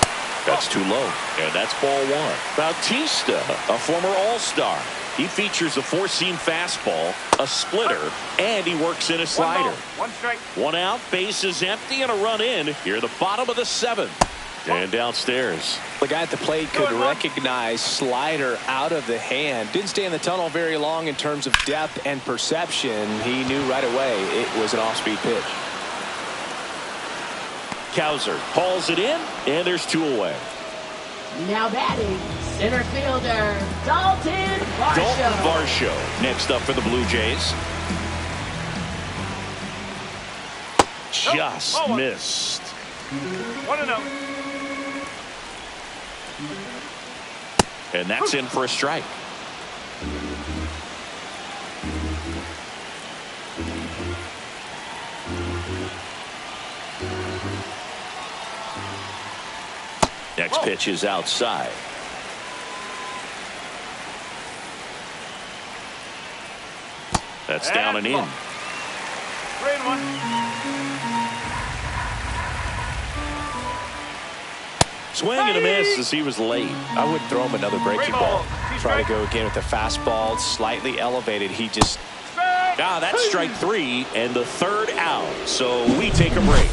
A: That's too low, and that's ball 1. Bautista, a former All-Star. He features a 4-seam fastball, a splitter, and he works in a slider.
D: 1 strike.
A: 1 out, base is empty, and a run in here at the bottom of the 7th. And downstairs.
B: The guy at the plate could recognize slider out of the hand. Didn't stay in the tunnel very long in terms of depth and perception. He knew right away it was an off-speed pitch.
A: Cowser hauls it in, and there's 2 away.
C: Now batting, center fielder, Dalton Varsho.
A: Dalton Varsho next up for the Blue Jays. Just missed.
D: 1-0.
A: And that's in for a strike. Next pitch is outside. That's down and in.
D: 3-1.
A: Swing and a miss as he was late.
B: I wouldn't throw him another breaking ball. Try to go again with the fastball, slightly elevated. He just...
A: That's strike 3 and the 3rd out. So we take a break.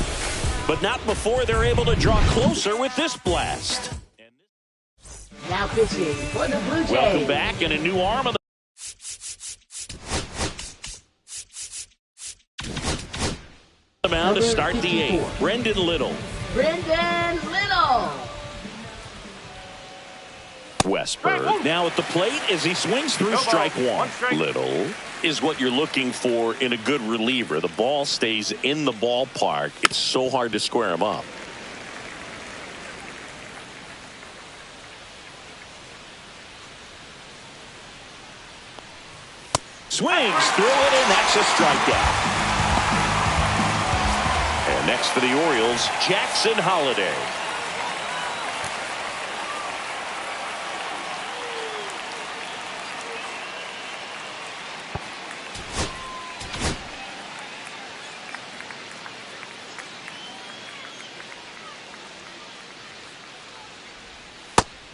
A: But not before they're able to draw closer with this blast.
C: Now pitching for the Blue Jays.
A: Welcome back, and a new arm of the mound to start the 8th. Brendan Little. Westberg now at the plate as he swings through strike 1. Little is what you're looking for in a good reliever. The ball stays in the ballpark. It's so hard to square him up. Swings through it, and that's a strikeout. And next for the Orioles, Jackson Holliday.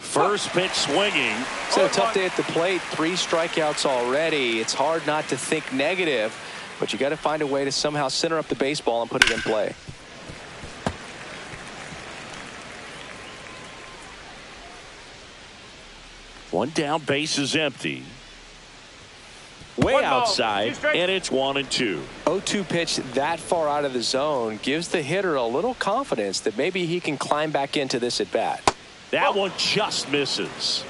A: First pitch swinging.
B: It's a tough day at the plate. 3 strikeouts already. It's hard not to think negative, but you got to find a way to somehow center up the baseball and put it in play.
A: One down, base is empty. Way outside, and it's 1-2.
B: 0-2 pitch that far out of the zone gives the hitter a little confidence that maybe he can climb back into this at bat.
A: That one just misses.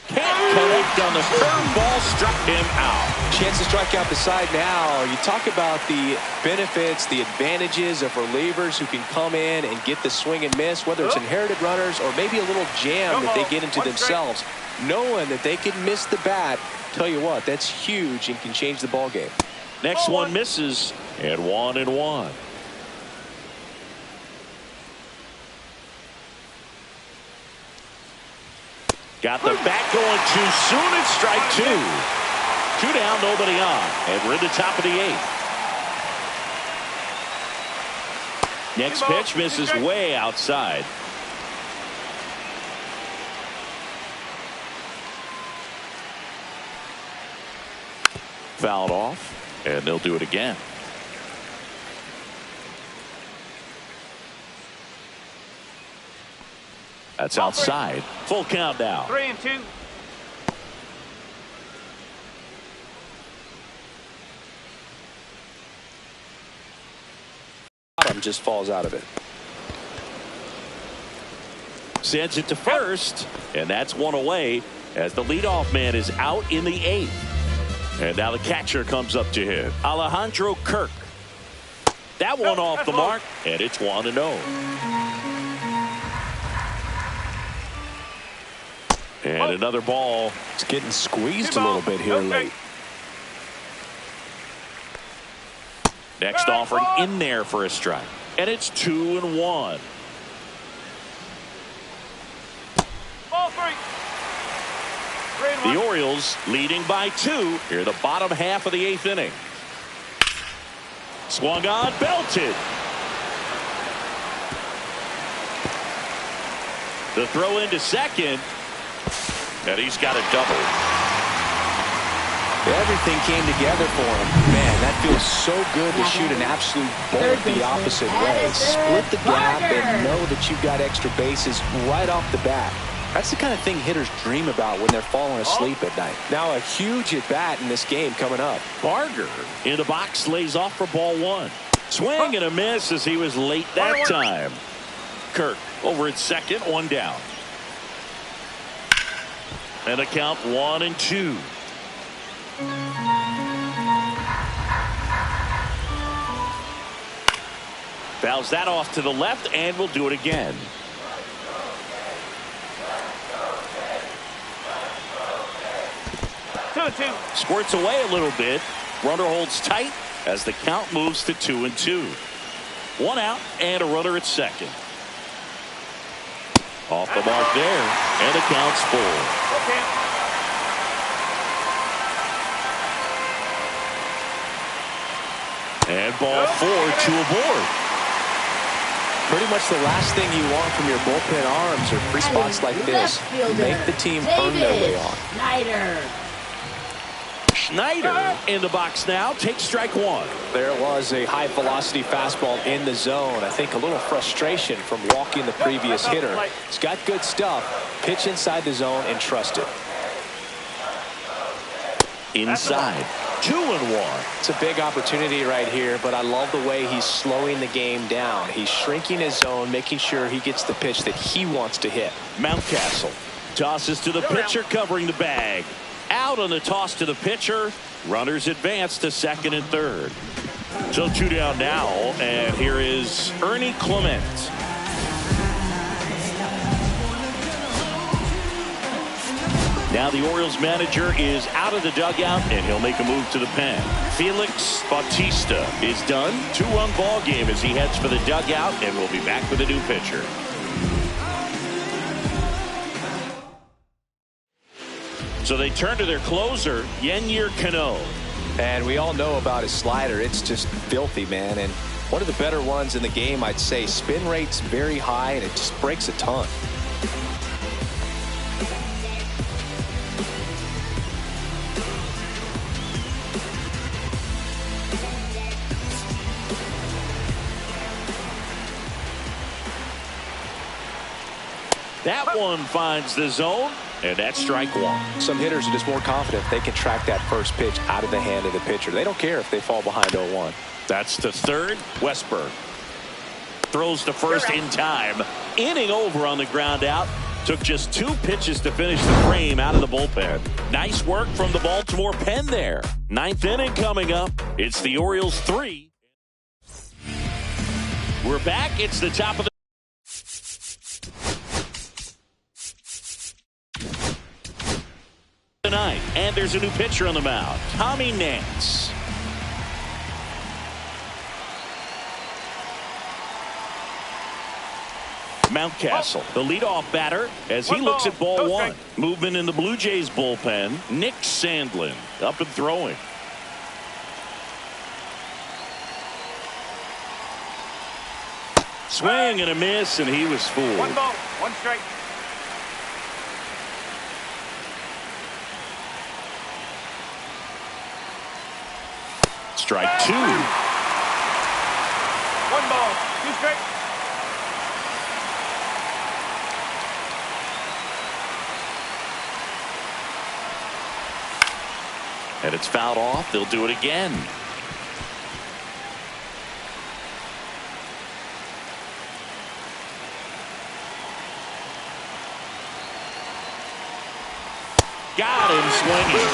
A: Can't connect on the curveball, struck him out.
B: Chance to strike out the side now. You talk about the benefits, the advantages of relievers who can come in and get the swing and miss, whether it's inherited runners or maybe a little jam that they get into themselves. Knowing that they can miss the bat, tell you what, that's huge and can change the ball game.
A: Next one misses, and 1-1. Got the bat going too soon. It's strike two. Two down, nobody on. And we're in the top of the eighth. Next pitch misses way outside. Fouled off, and they'll do it again. That's outside. Full count now.
D: 3-2.
B: Bottom just falls out of it.
A: Sends it to first, and that's one away as the leadoff man is out in the eighth. And now the catcher comes up to him, Alejandro Kirk. That one off the mark, and it's 1-0. And another ball.
B: It's getting squeezed a little bit here late.
A: Next offering in there for a strike. And it's 2-1.
D: Ball three.
A: The Orioles leading by 2 here the bottom half of the eighth inning. Swung on, belted. The throw into second. And he's got a double.
B: Everything came together for him. Man, that feels so good to shoot an absolute bolt the opposite way. Split the gap and know that you've got extra bases right off the bat. That's the kind of thing hitters dream about when they're falling asleep at night. Now a huge at bat in this game coming up.
A: Barger in the box lays off for ball one. Swing and a miss as he was late that time. Kirk over at second, one down. And a count 1-2. Fouls that off to the left, and we'll do it again. Squirts away a little bit. Runner holds tight as the count moves to 2-2. One out and a runner at second. Off the mark there, and the count's full. And ball 4, 2 aboard.
B: Pretty much the last thing you want from your bullpen arms are free spots like this. Make the team earn their way on.
A: Schneider in the box now. Takes strike one.
B: There was a high velocity fastball in the zone. I think a little frustration from walking the previous hitter. He's got good stuff. Pitch inside the zone and trust it.
A: Inside. 2-1.
B: It's a big opportunity right here, but I love the way he's slowing the game down. He's shrinking his zone, making sure he gets the pitch that he wants to hit.
A: Mountcastle tosses to the pitcher, covering the bag. Out on the toss to the pitcher. Runners advance to second and third. So 2 down now, and here is Ernie Clement. Now the Orioles manager is out of the dugout, and he'll make a move to the pen. Felix Bautista is done. 2-run ball game as he heads for the dugout, and we'll be back with a new pitcher. So they turn to their closer, Yennier Cano.
B: And we all know about his slider. It's just filthy, man. And one of the better ones in the game, I'd say. Spin rate's very high, and it just breaks a ton.
A: That one finds the zone, and that's strike one.
B: Some hitters are just more confident they can track that first pitch out of the hand of the pitcher. They don't care if they fall behind 0-1.
A: That's to third. Westberg throws to first in time. Inning over on the ground out. Took just 2 pitches to finish the frame out of the bullpen. Nice work from the Baltimore pen there. 9th inning coming up. It's the Orioles 3. We're back. It's the top of the tonight, and there's a new pitcher on the mound, Tommy Nance. Mountcastle, the leadoff batter, as he
D: One
A: looks
D: ball,
A: at ball
D: no
A: one.
D: strike.
A: Movement in the Blue Jays bullpen. Movement in the Blue Jays bullpen. Nick Sandlin up and throwing. Swing and a miss, and he was fooled.
D: One ball, one strike.
A: Strike two.
D: One ball, two strike.
A: And it's fouled off. They'll do it again. Got him swinging.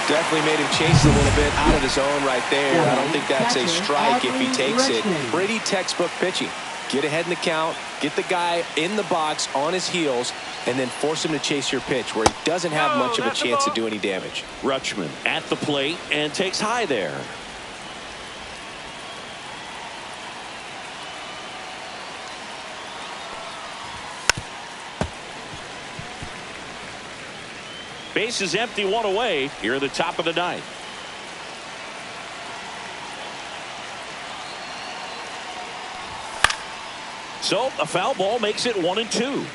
B: Definitely made him chase a little bit out of the zone right there. I don't think that's a strike if he takes it. Pretty textbook pitching. Get ahead in the count, get the guy in the box on his heels, and then force him to chase your pitch where he doesn't have much of a chance to do any damage.
A: Rutschman at the plate and takes high there. Base is empty, one away here at the top of the ninth. So a foul ball makes it 1-2.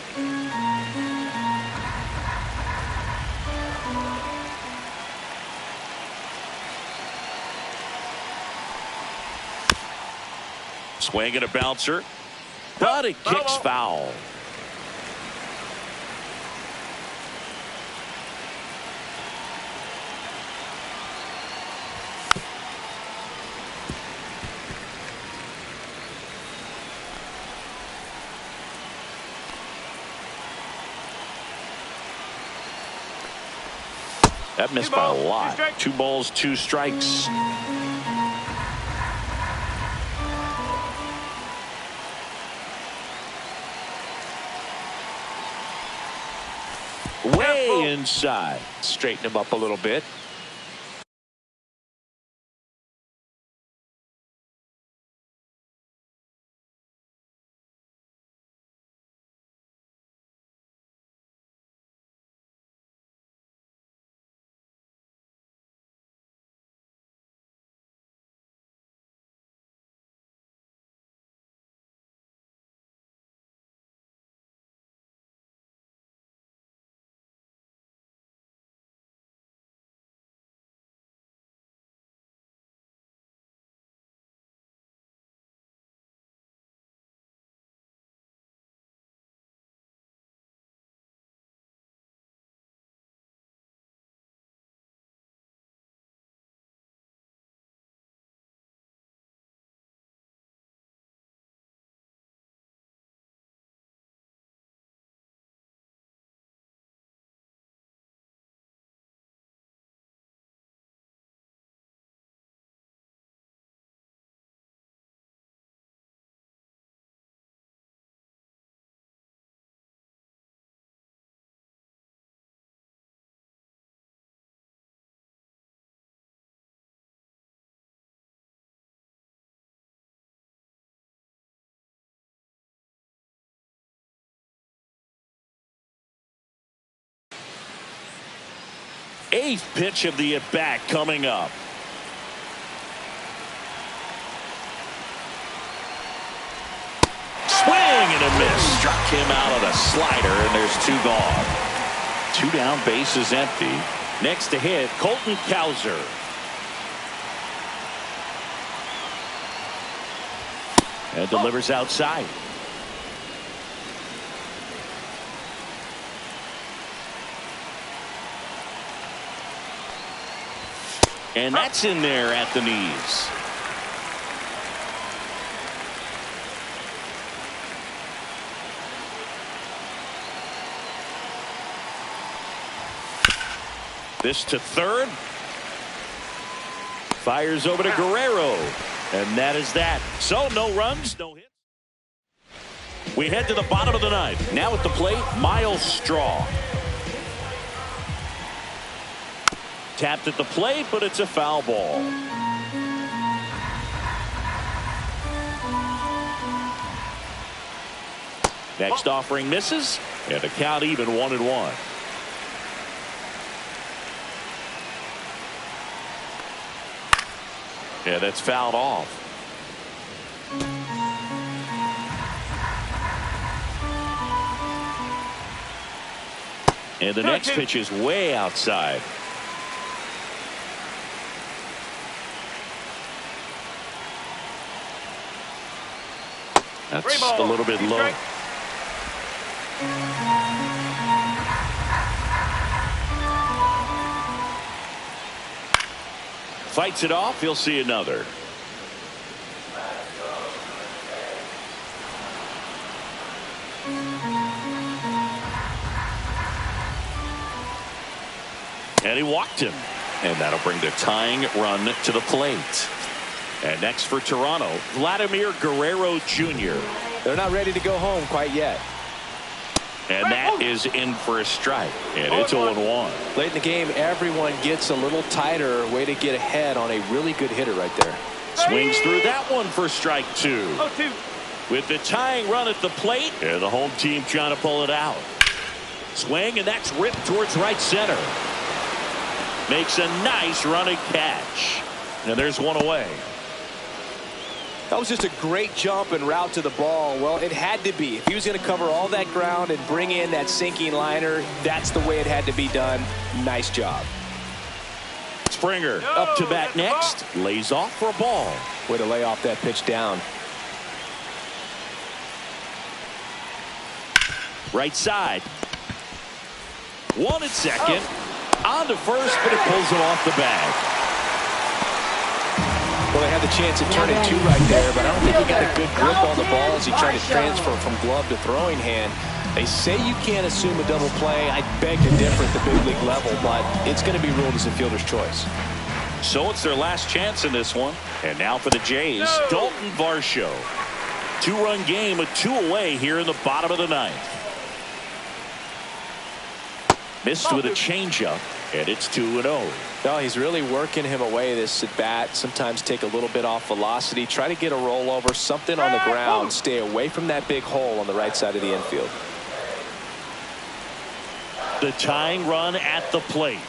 A: Swing and a bouncer, but it kicks foul. That missed by a lot. 2 balls, 2 strikes. Way inside.
B: Straighten him up a little bit.
A: Eighth pitch of the at-bat coming up. Swing and a miss. Struck him out of the slider, and there's 2 gone. 2 down, base is empty. Next to hit, Colton Cowser. And delivers outside. And that's in there at the knees. This to third. Fires over to Guerrero. And that is that. So no runs, no hits. We head to the bottom of the ninth. Now at the plate, Miles Straw. Tapped at the plate, but it's a foul ball. Next offering misses, and the count even 1-1. Yeah, that's fouled off. And the next pitch is way outside. That's a little bit low. Fights it off. He'll see another. And he walked him. And that'll bring the tying run to the plate. And next for Toronto, Vladimir Guerrero Jr.
B: They're not ready to go home quite yet.
A: And that is in for a strike. And it's 0-1.
B: Late in the game, everyone gets a little tighter. Way to get ahead on a really good hitter right there.
A: Swings through that one for strike 2. With the tying run at the plate, and the home team trying to pull it out. Swing, and that's ripped towards right center. Makes a nice running catch. And there's one away.
B: That was just a great jump and route to the ball. Well, it had to be. If he was going to cover all that ground and bring in that sinking liner, that's the way it had to be done. Nice job.
A: Springer up to bat next. Lays off for a ball.
B: Way to lay off that pitch down.
A: Right side. 1 at second. On to first, but it pulls him off the bag.
B: Well, they had the chance to turn it 2 right there, but I don't think he got a good grip on the ball as he tried to transfer from glove to throwing hand. They say you can't assume a double play. I beg to differ at the big league level, but it's going to be ruled as a fielder's choice.
A: So it's their last chance in this one. And now for the Jays, Dalton Varsho. 2-run game with 2 away here in the bottom of the 9th. Missed with a changeup, and it's 2-0.
B: No, he's really working him away this at bat. Sometimes take a little bit off velocity. Try to get a rollover, something on the ground. Stay away from that big hole on the right side of the infield.
A: The tying run at the plate.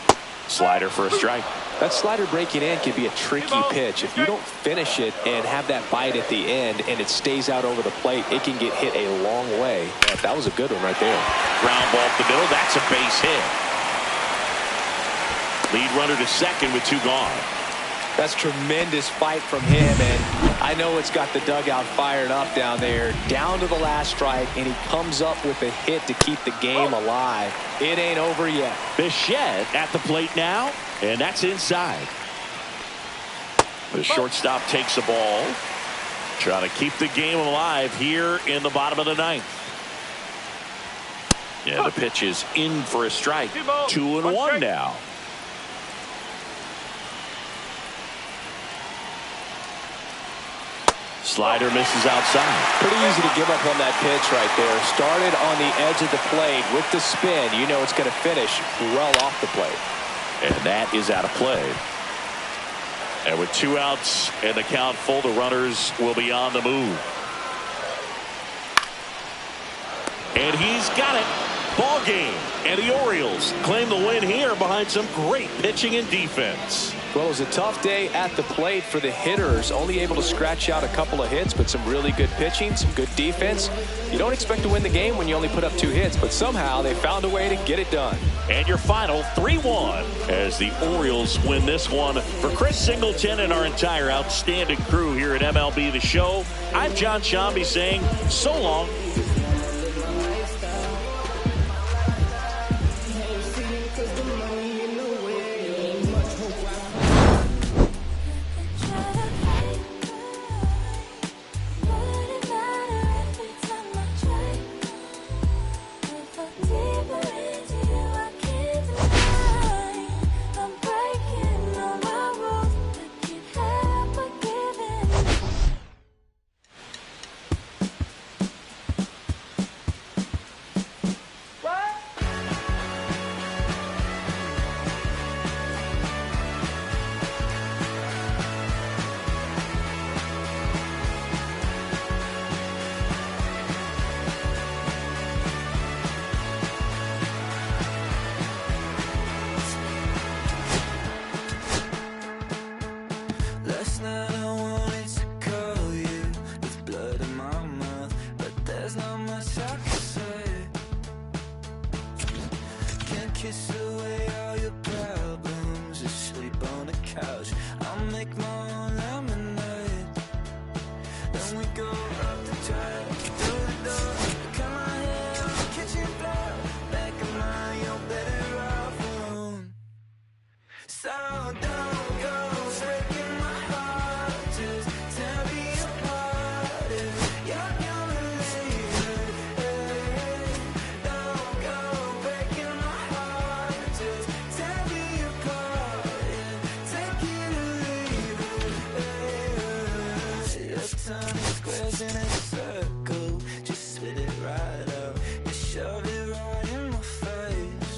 A: Slider for a strike.
B: That slider breaking in can be a tricky pitch. If you don't finish it and have that bite at the end and it stays out over the plate, it can get hit a long way. That was a good one right there.
A: Ground ball up the middle. That's a base hit. Lead runner to second with 2 gone.
B: That's tremendous fight from him, and I know it's got the dugout fired up down there. Down to the last strike, and he comes up with a hit to keep the game alive. It ain't over yet.
A: Bichette at the plate now, and that's inside. The shortstop takes the ball. Trying to keep the game alive here in the bottom of the 9th. Yeah, the pitch is in for a strike. 2-1 now. Slider misses outside.
B: Pretty easy to give up on that pitch right there. Started on the edge of the plate with the spin. You know it's going to finish well off the plate.
A: And that is out of play. And with 2 outs and the count full, the runners will be on the move. And he's got it. Ball game. And the Orioles claim the win here behind some great pitching and defense.
B: Well, it was a tough day at the plate for the hitters. Only able to scratch out a couple of hits, but some really good pitching, some good defense. You don't expect to win the game when you only put up 2 hits, but somehow they found a way to get it done.
A: And your final 3-1 as the Orioles win this one. For Chris Singleton and our entire outstanding crew here at MLB The Show, I'm John Shambi saying so long.
F: there's not much I can say. Can't kiss away all your problems, just sleep on the couch. I'll make my own lemonade. Then we go up the track, through the door, cut my hair on the kitchen floor. Back of my own better off alone. So don't go breaking my heart, just tear me apart if you're gonna leave it. Don't go breaking my heart, just tear me apart, take it or leave it. You're turning squares in a circle, just spit it right out, you shove it right in my face.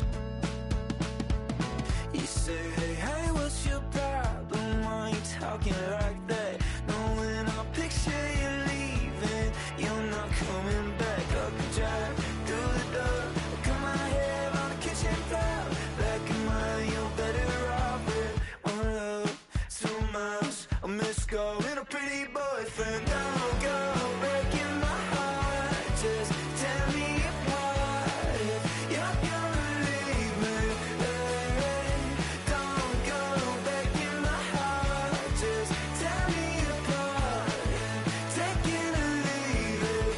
F: You say, hey, what's your problem? Why you talking like that? Knowing I'll picture you leaving, you're not coming back. Up the drive, through the door, cut my hair on the kitchen floor. Back in mine, you're better off with one love, 2 miles, a missed call, and a pretty boyfriend. Don't go breaking my heart, just tear me apart if you're gonna leave me. Don't go breaking my heart, just tear me apart, take it or leave it.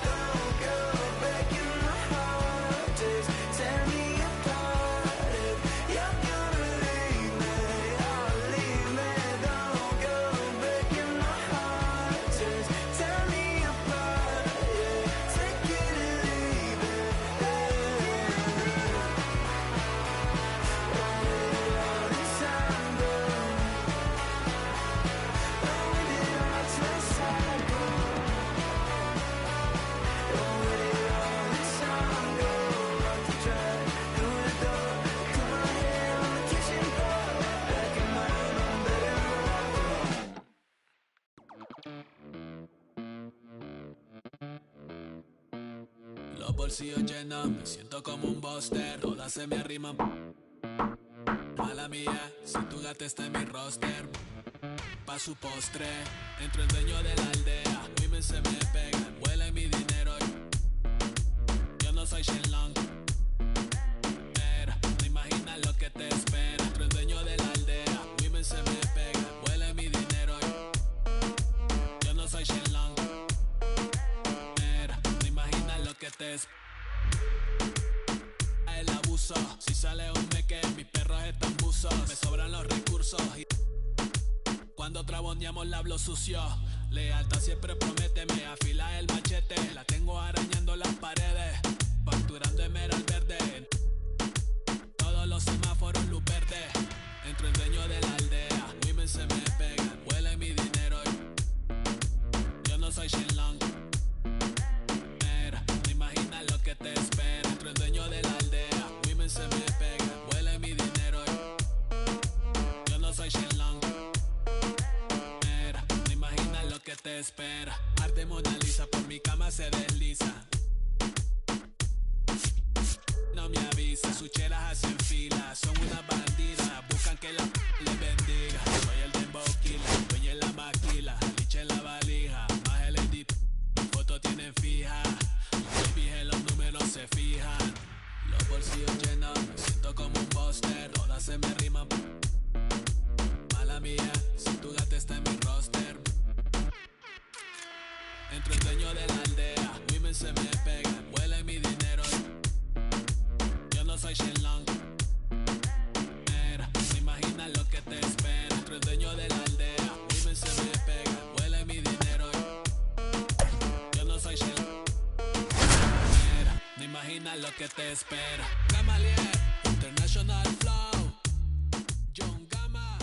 F: Don't go breaking my heart, just tear me apart if you're gonna leave me. Oh, leave me. Don't go breaking my heart, just tear me apart, take it or leave it. All this time, girl. With it all to the side, girl. With it all this time, girl. Off the track, through the door, cut my hair on the kitchen floor. Back in mine, I'm better off alone.
G: Los bolsillos llenos, me siento como un buster. Todas se me arriman. Mala mía, si tu gata está en mi roster. Pa' su postre, entro el dueño de la aldea. Women se me pegan, huele mi dinero. Yo no soy Shenlong. Mira, no imaginas lo que te espera. Entro el dueño de la aldea. Women se me pegan, huele mi dinero. Yo no soy Shenlong. Mira, no imaginas lo que te espera. El abuso, si sale un meque, mis perros están buzos. Me sobran los recursos y cuando traboneamos la hablo sucio. Lealtad siempre promete, me afila el machete. La tengo arañando las paredes, facturando emerald verde. Todos los semáforos luz verde. Entro el dueño de la aldea. Women se me pegan, huele mi dinero. Yo no soy Shenlong. Mira, no imaginas lo que te espera. Entro el dueño de la aldea. Women se me pegan, huele mi dinero. Yo no soy Shenlong. Mira, no imaginas lo que te espera. Arte Mona Lisa por mi cama se desliza. No me avisa, sus cheras hacen fila. Son una bandida, buscan que la les bendiga. Soy el dembow killer, dueño en la maquila. Liche en la valija, más el edit. Fotos tienen fija. Los babies en los números se fijan. Los bolsillos llenos, me siento como un buster. Todas se me riman. Mala mía, si tu gata está en mi roster. Entro el dueño de la aldea. Women se me pegan, huele mi dinero. Yo no soy Shenlong. Mira, no imaginas lo que te espera. Entro el dueño de la aldea. Women se me pegan, huele mi dinero. Yo no soy Shenlong. Mira, no imaginas lo que te espera. Gamaliel, International Flow. John Gama.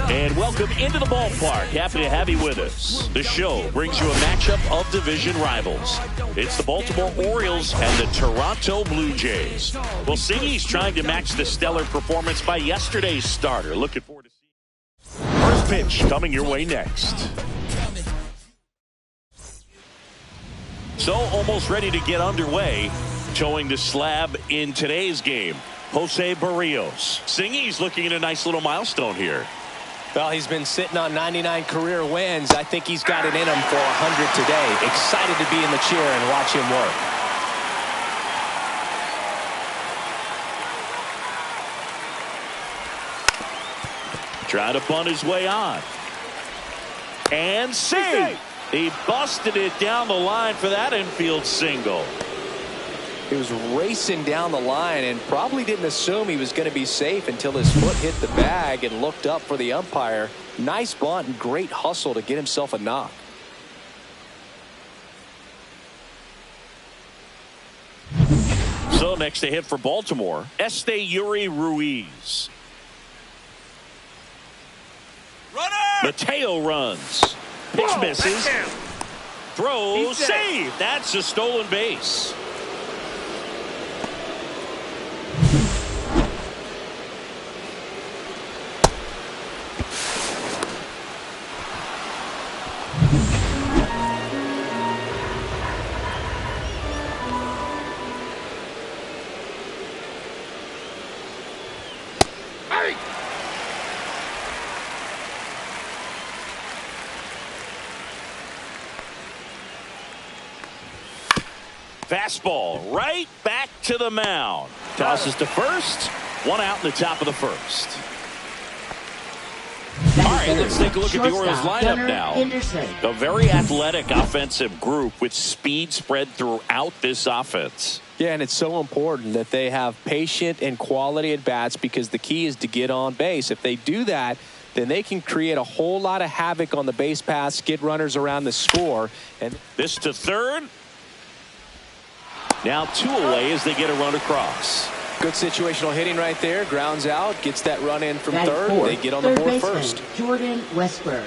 A: And welcome into the ballpark. Happy to have you with us. The show brings you a matchup of division rivals. It's the Baltimore Orioles and the Toronto Blue Jays. Well, Singy's trying to match the stellar performance by yesterday's starter. Looking forward to seeing. First pitch coming your way next. So almost ready to get underway. Towing the slab in today's game, Jose Barrios. Singy's looking at a nice little milestone here.
E: Well, he's been sitting on 99 career wins. I think he's got it in him for 100 today. Excited to be in the chair and watch him work.
A: Trying to bunt his way on. And see, he busted it down the line for that infield single.
B: He was racing down the line and probably didn't assume he was going to be safe until his foot hit the bag and looked up for the umpire. Nice bunt and great hustle to get himself a knock.
A: So next to hit for Baltimore, Yuri Ruiz. Mateo runs. Pitch misses. Throw, save. That's a stolen base. Fastball right back to the mound. Tosses to first. One out in the top of the first. All right, let's take a look at the Orioles lineup now. A very athletic offensive group with speed spread throughout this offense.
B: Yeah, and it's so important that they have patient and quality at bats because the key is to get on base. If they do that, then they can create a whole lot of havoc on the base paths, get runners around the score. And
A: this to third. Now 2 away as they get a run across.
B: Good situational hitting right there. Grounds out, gets that run in from third. They get on the board first.
C: Jordan Westberg.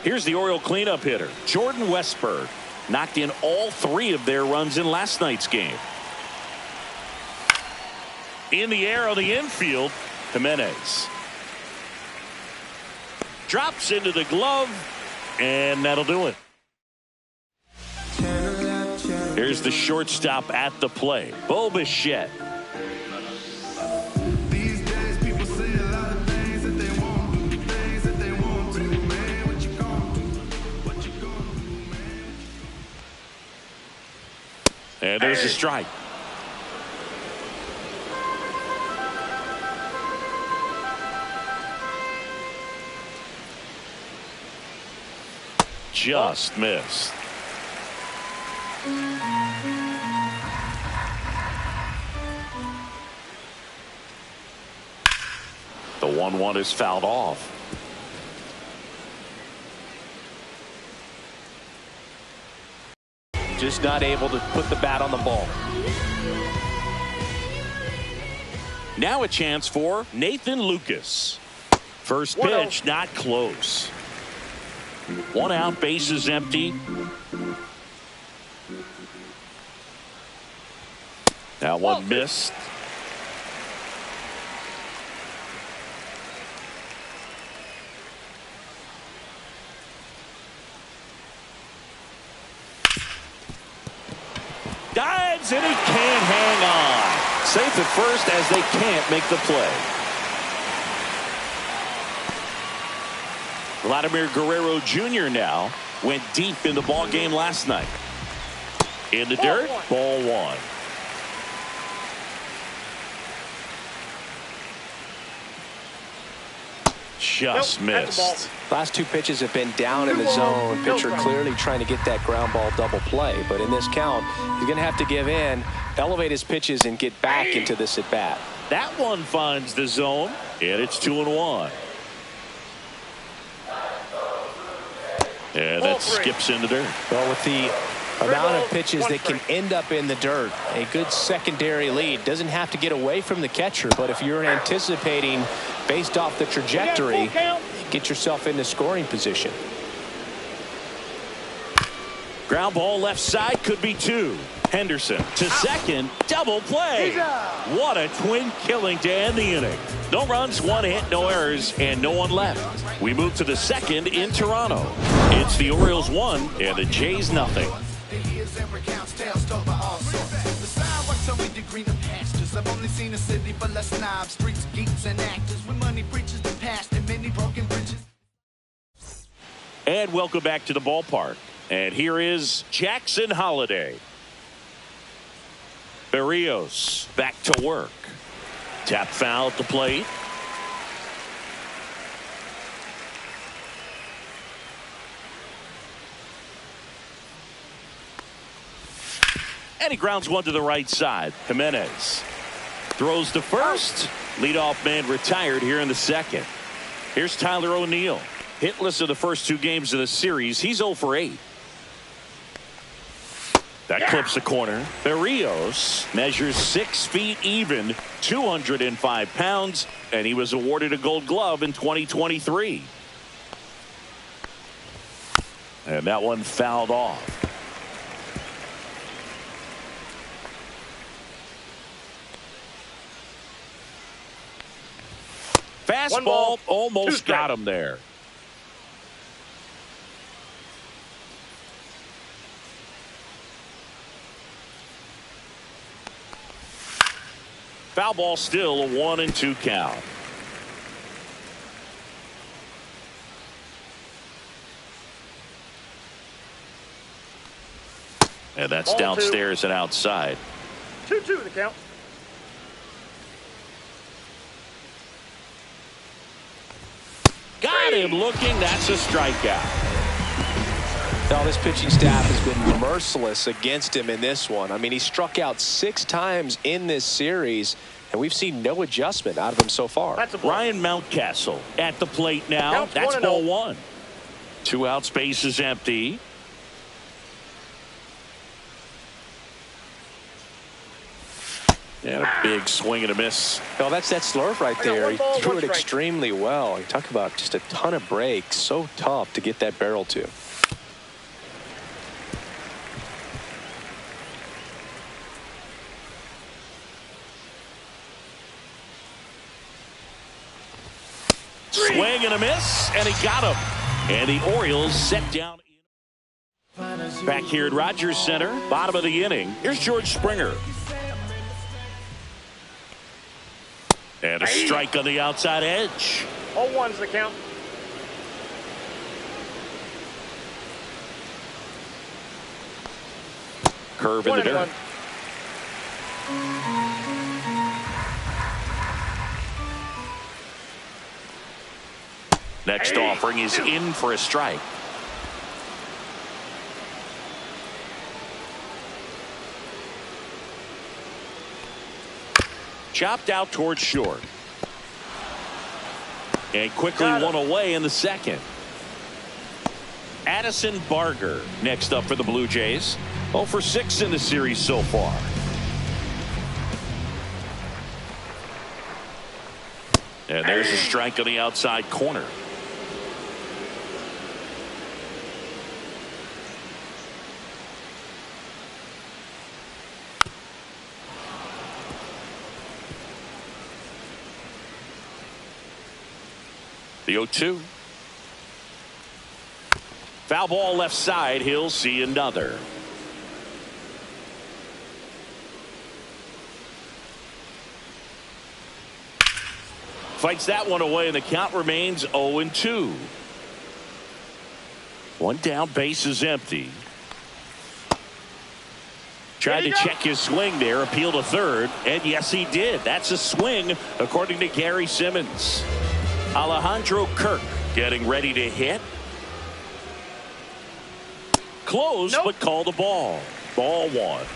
A: Here's the Oriole cleanup hitter, Jordan Westberg. Knocked in all 3 of their runs in last night's game. In the air on the infield, Jimenez. Drops into the glove, and that'll do it. Here's the shortstop at the plate, Bo Bichette.
F: These days people say a lot of things that they won't do, things that they won't do, man. What you gonna do? What you gonna do, man?
A: And there's a strike. Just missed. The 1-1 is fouled off.
B: just not able to put the bat on the ball.
A: Now a chance for Nathan Lucas. First pitch, not close. 1 out, bases empty. That one missed. Dives and he can't hang on. Safe at first as they can't make the play. Vladimir Guerrero Jr. now went deep in the ball game last night. In the dirt, ball one. Just missed.
B: Last two pitches have been down in the zone. Pitcher clearly trying to get that ground ball double play. But in this count, he's going to have to give in, elevate his pitches, and get back into this at bat.
A: That one finds the zone, and it's 2-1. And that skips into dirt.
B: Well, with the amount of pitches that can end up in the dirt, a good secondary lead. Doesn't have to get away from the catcher, but if you're anticipating based off the trajectory, get yourself into scoring position.
A: Ground ball left side, could be two. Henderson to second, double play. What a twin killing to end the inning. No runs, 1 hit, no errors, and no one left. We move to the second in Toronto. It's the Orioles 1 and the Jays nothing.
F: I've only seen a city, but less knobs, streets, geeks, and actors with money preaches the past and many broken bridges.
A: And welcome back to the ballpark. And here is Jackson Holiday. Berrios back to work. Tap foul at the plate. And he grounds one to the right side. Jimenez throws to first. Leadoff man retired here in the second. Here's Tyler O'Neill. Hitless in the first 2 games of the series. He's 0 for 8. That clips the corner. Berrios measures 6 feet even, 205 pounds, and he was awarded a Gold Glove in 2023. And that one fouled off. Fastball almost got him there. Foul ball, still a 1-2 count. And that's ball downstairs 2. And outside.
D: 2-2 the count.
A: Got him looking. That's a strikeout.
B: Now this pitching staff has been merciless against him in this one. I mean, he struck out 6 times in this series, and we've seen no adjustment out of him so far.
A: Ryan Mountcastle at the plate now.
D: Counts
A: that's
D: 1-0.
A: ball 1. 2 out, space is empty. And a big swing and a miss.
B: No, that's that slurve right there. He threw it
D: strike.
B: extremely well. You talk about just a ton of breaks. So tough to get that barrel to.
A: Swing and a miss, and he got him. And the Orioles set down. Back here at Rogers Center, bottom of the inning. Here's George Springer. And a strike on the outside edge.
D: All 1's the count.
A: Curve in the dirt.
D: 1-1.
A: Next offering is in for a strike. Chopped out towards short. And quickly one away in the second. Addison Barger next up for the Blue Jays. 0 for 6 in the series so far. And there's a strike on the outside corner. The 0-2. Foul ball left side. He'll see another. Fights that one away, and the count remains 0-2. One down, base is empty. Tried to check his swing there, appeal to third, and yes, he did. That's a swing, according to Gary Simmons. Alejandro Kirk getting ready to hit. Close, but call the ball. Ball 1.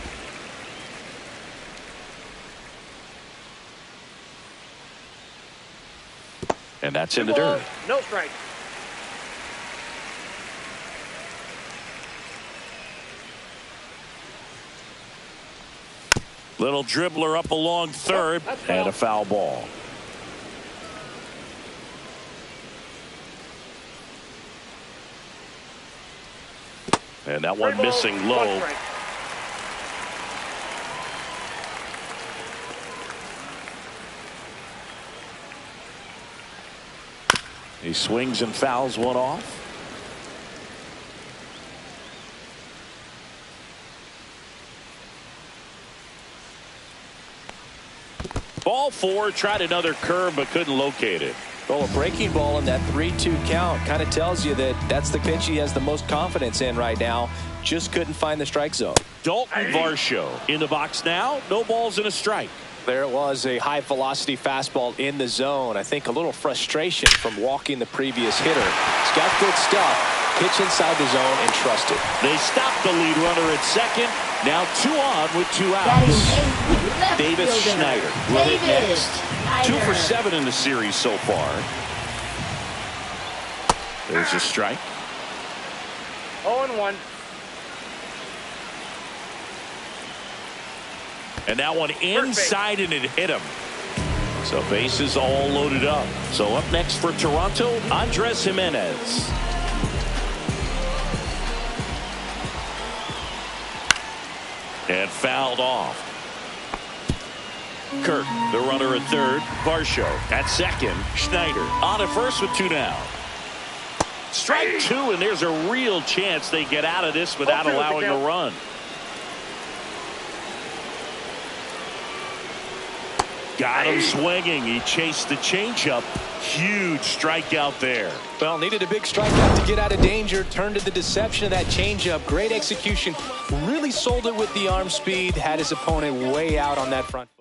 A: And that's in the dirt.
D: No strike.
A: Little dribbler up along third, and a foul ball. And that one missing low. He swings and fouls one off. Ball 4, tried another curve but couldn't locate it.
B: Well, a breaking ball in that 3-2 count kind of tells you that that's the pitch he has the most confidence in right now. Just couldn't find the strike zone.
A: Dalton Varsho in the box now. No balls and a strike.
B: There it was, a high velocity fastball in the zone. I think a little frustration from walking the previous hitter. He's got good stuff. Pitch inside the zone and trust it.
A: They stopped the lead runner at second. Now 2 on with 2
C: Batting
A: outs.
C: eighth, left
A: Davis
C: fielder,
A: Schneider will hit
C: Davis
A: next. 2 for 7 in the series so far. There's a strike.
D: 0-1.
A: And that one inside, and it hit him. So bases all loaded up. So up next for Toronto, Andres Jimenez. And fouled off. Kirk, the runner at third. Varsho at second. Schneider on at first with 2 down. Strike 2, and there's a real chance they get out of this without allowing a run. Got him swinging. He chased the changeup. Huge strikeout there.
B: Well, needed a big strikeout to get out of danger. Turned to the deception of that changeup. Great execution. Really sold it with the arm speed. Had his opponent way out on that front foot.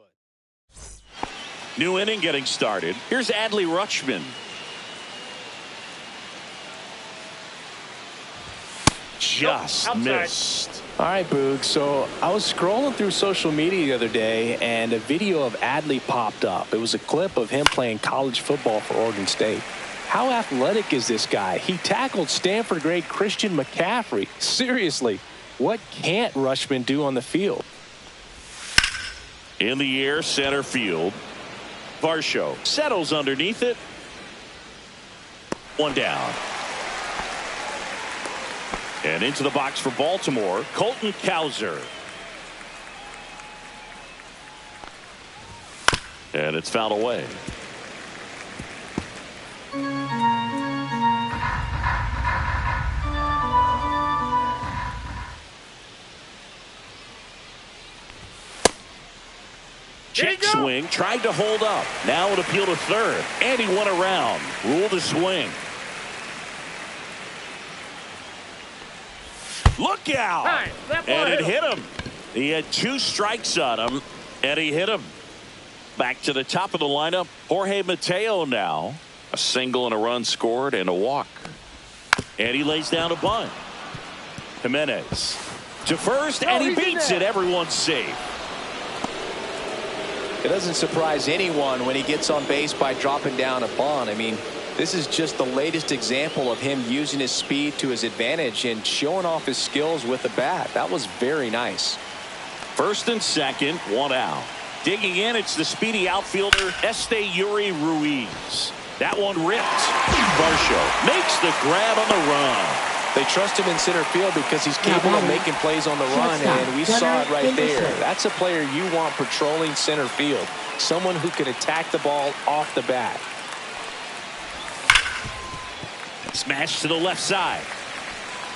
A: New inning getting started. Here's Adley Rutschman. Just missed.
B: All right, Boog. So I was scrolling through social media the other day, and a video of Adley popped up. It was a clip of him playing college football for Oregon State. How athletic is this guy? He tackled Stanford great Christian McCaffrey. Seriously, what can't Rutschman do on the field?
A: In the air, center field. Varsho settles underneath it. 1 down. And into the box for Baltimore, Colton Cowser. And it's fouled away. Check swing, tried to hold up. Now an appeal to third, and he went around. Ruled a swing. Look out! And it hit him. He had 2 strikes on him, and he hit him. Back to the top of the lineup, Jorge Mateo now. A single and a run scored and a walk. And he lays down a bunt. Jimenez to first, and he beats it. Everyone's safe.
B: It doesn't surprise anyone when he gets on base by dropping down a bunt. I mean, this is just the latest example of him using his speed to his advantage and showing off his skills with the bat. That was very nice.
A: First and second, 1 out. Digging in, it's the speedy outfielder Esteury Ruiz. That one ripped. Varsho makes the grab on the run.
B: They trust him in center field because he's capable of making plays on the run, and we saw it right there. That's a player you want patrolling center field. Someone who can attack the ball off the bat.
A: Smash to the left side.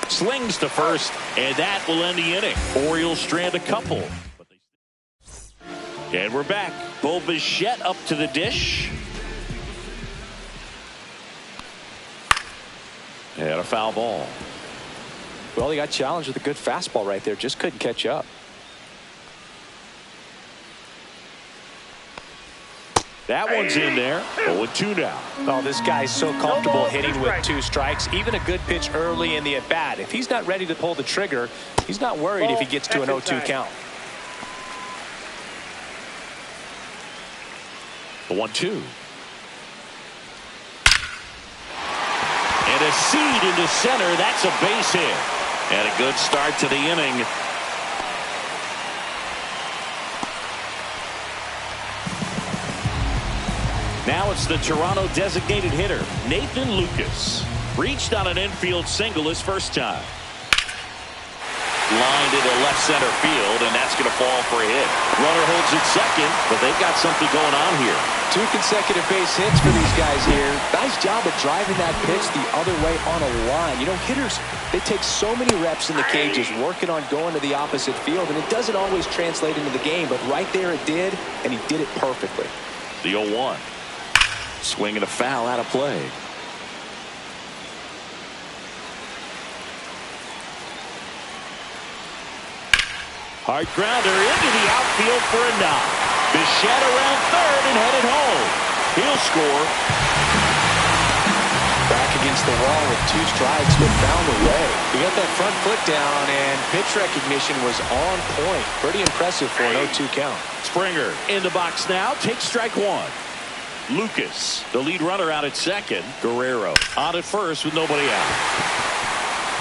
A: Slings to first, and that will end the inning. Orioles strand a couple. And we're back. Bo Bichette up to the dish. And a foul ball.
B: Well, he got challenged with a good fastball right there. Just couldn't catch up.
A: That one's in there. 0-2 now.
B: Oh, this guy's so comfortable hitting with 2 strikes. Even a good pitch early in the at-bat. If he's not ready to pull the trigger, he's not worried if he gets to an 0-2 count.
A: The 1-2. And a seed into center. That's a base hit. And a good start to the inning. Now it's the Toronto designated hitter, Nathan Lucas. Reached on an infield single his first time. Lined into left center field, and that's going to fall for a hit. Runner holds at second, but they've got something going on here.
B: 2 consecutive base hits for these guys here. Nice job of driving that pitch the other way on a line. You know, hitters, they take so many reps in the cages working on going to the opposite field, and it doesn't always translate into the game, but right there it did, and he did it perfectly.
A: The 0-1. Swing and a foul out of play. Hard grounder into the outfield for a knock. Bichette around third and headed home. He'll score.
B: Back against the wall with 2 strikes, but found a way. He got that front foot down, and pitch recognition was on point. Pretty impressive for an 0-2 count.
A: Springer in the box now. Takes strike 1. Lucas, the lead runner, out at second. Guerrero on at first with nobody out.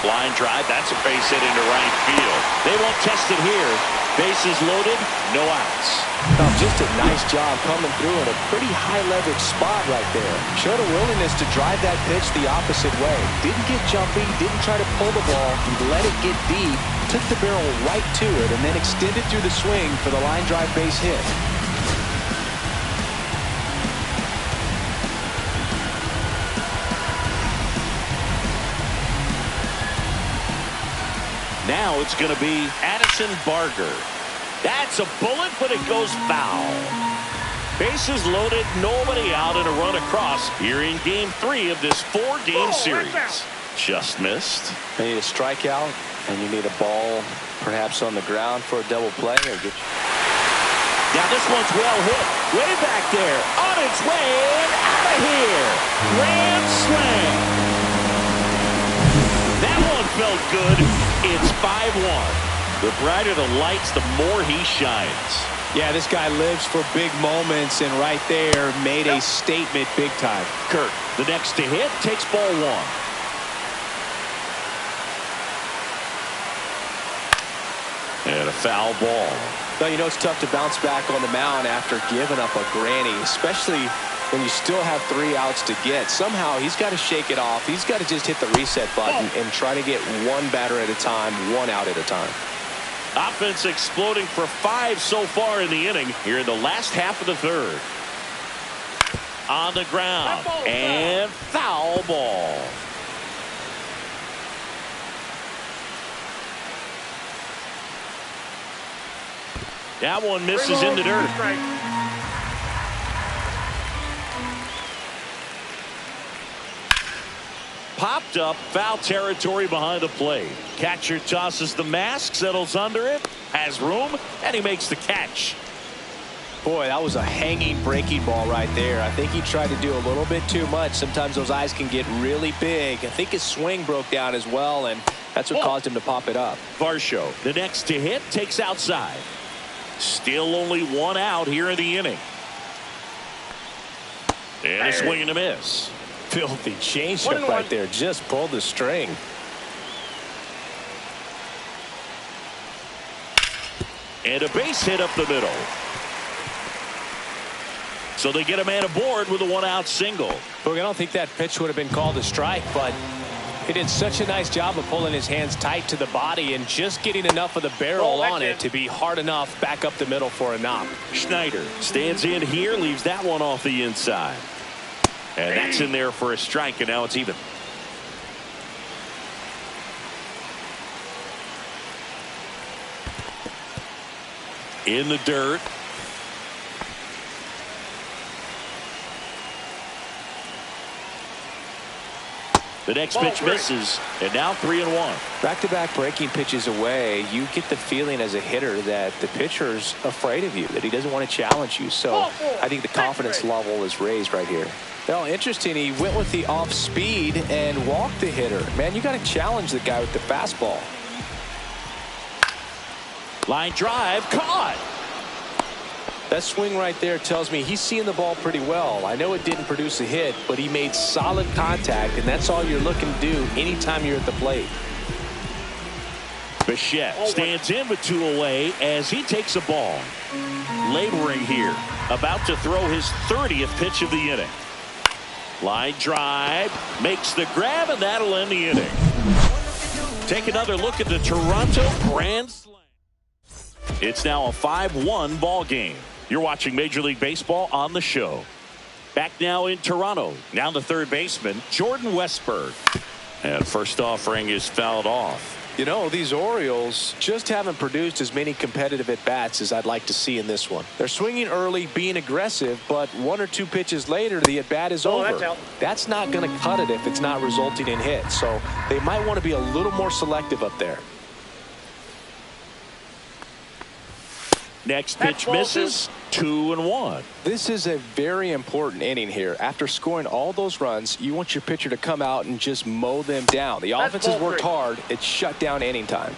A: Line drive. That's a base hit into right field. They won't test it here. Bases loaded. No outs.
B: Oh, just a nice job coming through in a pretty high leverage spot right there. Showed a willingness to drive that pitch the opposite way. Didn't get jumpy. Didn't try to pull the ball. He let it get deep. Took the barrel right to it and then extended through the swing for the line drive base hit.
A: Now it's going to be Addison Barger. That's a bullet, but it goes foul. Bases loaded, nobody out, and a run across here in Game 3 of this 4-game series. Just missed.
B: You need a strikeout, and you need a ball perhaps on the ground for a double play. Or get
A: Now this one's well hit. Way back there. On its way and out of here. Grand slam. That one felt good. It's 5-1. The brighter the lights, the more he shines.
E: Yeah, this guy lives for big moments, and right there made a statement big time.
A: Kirk, the next to hit, takes ball 1. And a foul ball.
B: Well, you know it's tough to bounce back on the mound after giving up a granny, especially when you still have 3 outs to get. Somehow he's got to shake it off. He's got to just hit the reset button and try to get 1 batter at a time, 1 out at a time.
A: Offense exploding for 5 so far in the inning here in the last half of the 3rd. On the ground and foul ball. That one misses in the dirt. Popped up, foul territory behind the plate. Catcher tosses the mask, settles under it, has room, and he makes the catch.
B: Boy, that was a hanging breaking ball right there. I think he tried to do a little bit too much. Sometimes those eyes can get really big. I think his swing broke down as well, and that's what caused him to pop it up.
A: Varsho, the next to hit, takes outside. Still only 1 out here in the inning. And a swing and a miss.
B: Filthy changeup right there. Just pulled the string.
A: And a base hit up the middle. So they get a man aboard with a 1-out single.
E: Look, I don't think that pitch would have been called a strike, but he did such a nice job of pulling his hands tight to the body and just getting enough of the barrel on it to be hard enough back up the middle for a knock.
A: Schneider stands in here, leaves that one off the inside. And that's in there for a strike, and now it's even. In the dirt. The next pitch misses, and now 3-1.
B: Back-to-back breaking pitches away, you get the feeling as a hitter that the pitcher's afraid of you, that he doesn't want to challenge you. So I think the confidence level is raised right here. Well, interesting. He went with the off speed and walked the hitter. Man, you got to challenge the guy with the fastball.
A: Line drive, caught.
B: That swing right there tells me he's seeing the ball pretty well. I know it didn't produce a hit, but he made solid contact, and that's all you're looking to do anytime you're at the plate.
A: Bichette stands in with 2 away as he takes a ball. Laboring here, about to throw his 30th pitch of the inning. Line drive, makes the grab, and that'll end the inning. Take another look at the Toronto Grand Slam. It's now a 5-1 ball game. You're watching Major League Baseball on the show. Back now in Toronto. Now the third baseman, Jordan Westburg. And first offering is fouled off.
B: You know, these Orioles just haven't produced as many competitive at-bats as I'd like to see in this one. They're swinging early, being aggressive, but 1 or 2 pitches later, the at-bat is over.
D: That's out.
B: That's not going to cut it if it's not resulting in hits. So they might want to be a little more selective up there.
A: Next pitch misses. 2-1.
B: This is a very important inning here. After scoring all those runs, you want your pitcher to come out and just mow them down. The offense has worked hard. It's shut down inning time.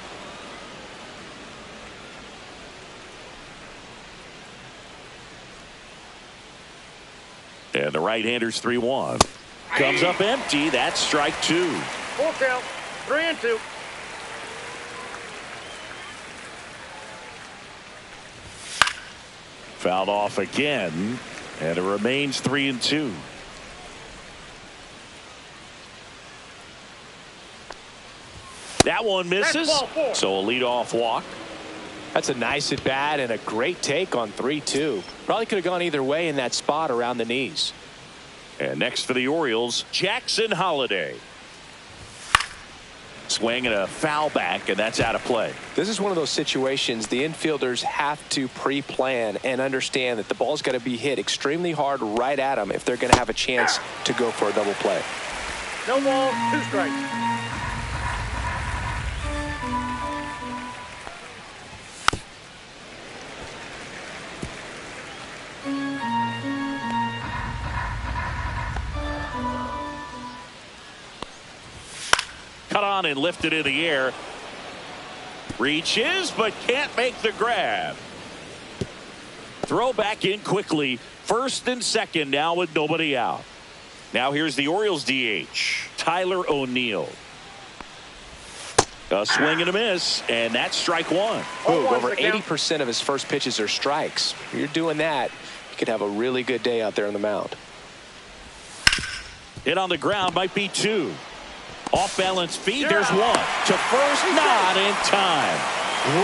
A: And the right-hander's 3-1. Comes up empty. That's strike 2.
D: Full count. 3-2.
A: Fouled off again, and it remains 3-2. That one misses, so a leadoff walk.
B: That's a nice at bat and a great take on 3-2. Probably could have gone either way in that spot around the knees.
A: And next for the Orioles, Jackson Holliday. Swing and a foul back, and that's out of play.
B: This is one of those situations the infielders have to pre-plan and understand that the ball's got to be hit extremely hard right at them if they're going to have a chance to go for a double play.
D: No ball, 2 strikes.
A: Cut on and lifted in the air. Reaches, but can't make the grab. Throw back in quickly. First and second now with nobody out. Now here's the Orioles DH, Tyler O'Neill. A swing and a miss, and that's strike 1.
B: Boog, over 80% of his first pitches are strikes. If you're doing that, you could have a really good day out there on the mound.
A: Hit on the ground, might be 2. Off balance feed, there's 1. To first, not in time.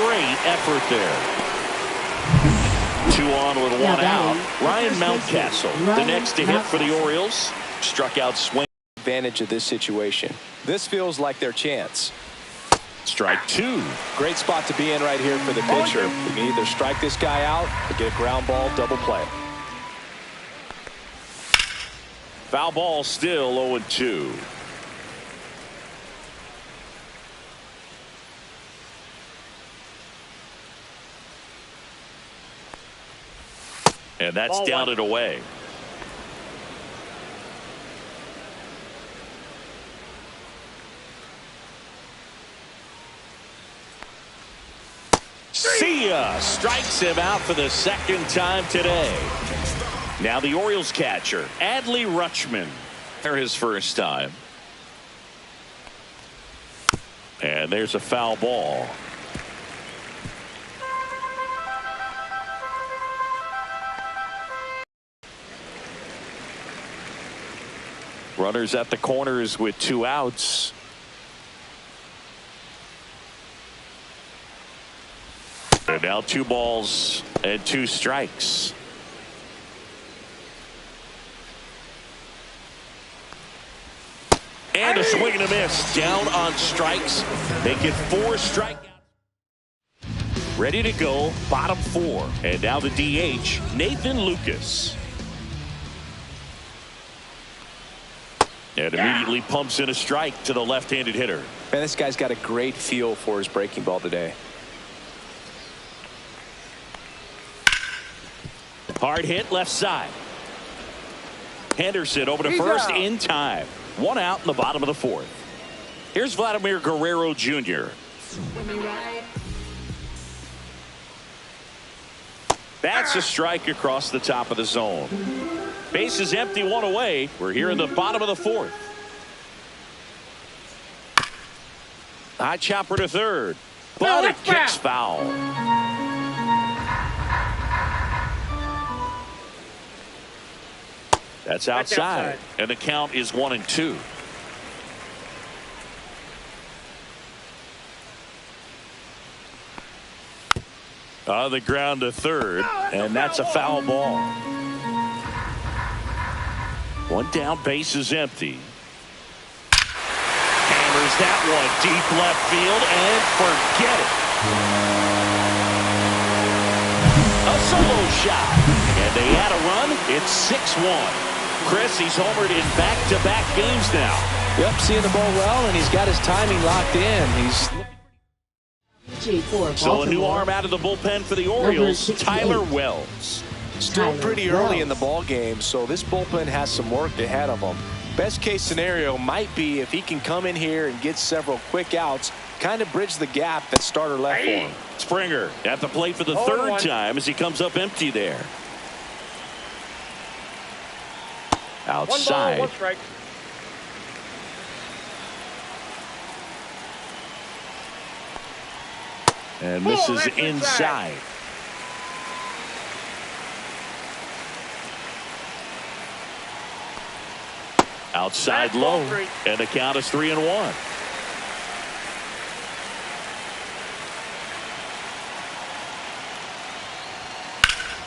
A: Great effort there. 2 on with 1 out. Ryan Mountcastle, the next to hit for the Orioles. Struck out swing.
B: Advantage of this situation. This feels like their chance.
A: Strike 2.
B: Great spot to be in right here for the pitcher. You can either strike this guy out or get a ground ball double play.
A: Foul ball still 0-2. And that's
D: Ball
A: down
D: 1.
A: and away. See ya! Strikes him out for the second time today. Now the Orioles catcher, Adley Rutschman. For his first time. And there's a foul ball. Runners at the corners with 2 outs. And now 2 balls and 2 strikes. And a swing and a miss. Down on strikes. Make it 4 strikeouts. Ready to go. Bottom 4. And now the DH, Nathan Lucas. And immediately pumps in a strike to the left-handed hitter.
B: Man, this guy's got a great feel for his breaking ball today.
A: Hard hit left side. Henderson over to first in time. 1 out in the bottom of the 4th. Here's Vladimir Guerrero Jr. That's a strike across the top of the zone. Base is empty, 1 away. We're here in the bottom of the 4th. High chopper to third, but it kicks foul. That's outside, and the count is 1-2. On the ground to third, and that's a foul ball. 1 down, base is empty. Hammers fires that one deep left field and forget it. A solo shot. And they add a run. It's 6-1. Chris, he's homered in back-to-back games now.
B: Yep, seeing the ball well, and he's got his timing locked in.
A: So a new arm out of the bullpen for the Orioles, Tyler Wells.
B: Still pretty early in the ball game, so this bullpen has some work ahead of him. Best case scenario might be if he can come in here and get several quick outs, kind of bridge the gap that starter left for him.
A: Springer at the plate for the third time as he comes up empty there. Outside.
D: 1 ball, 1 strike.
A: And this is inside. Outside low, and the count is 3-1.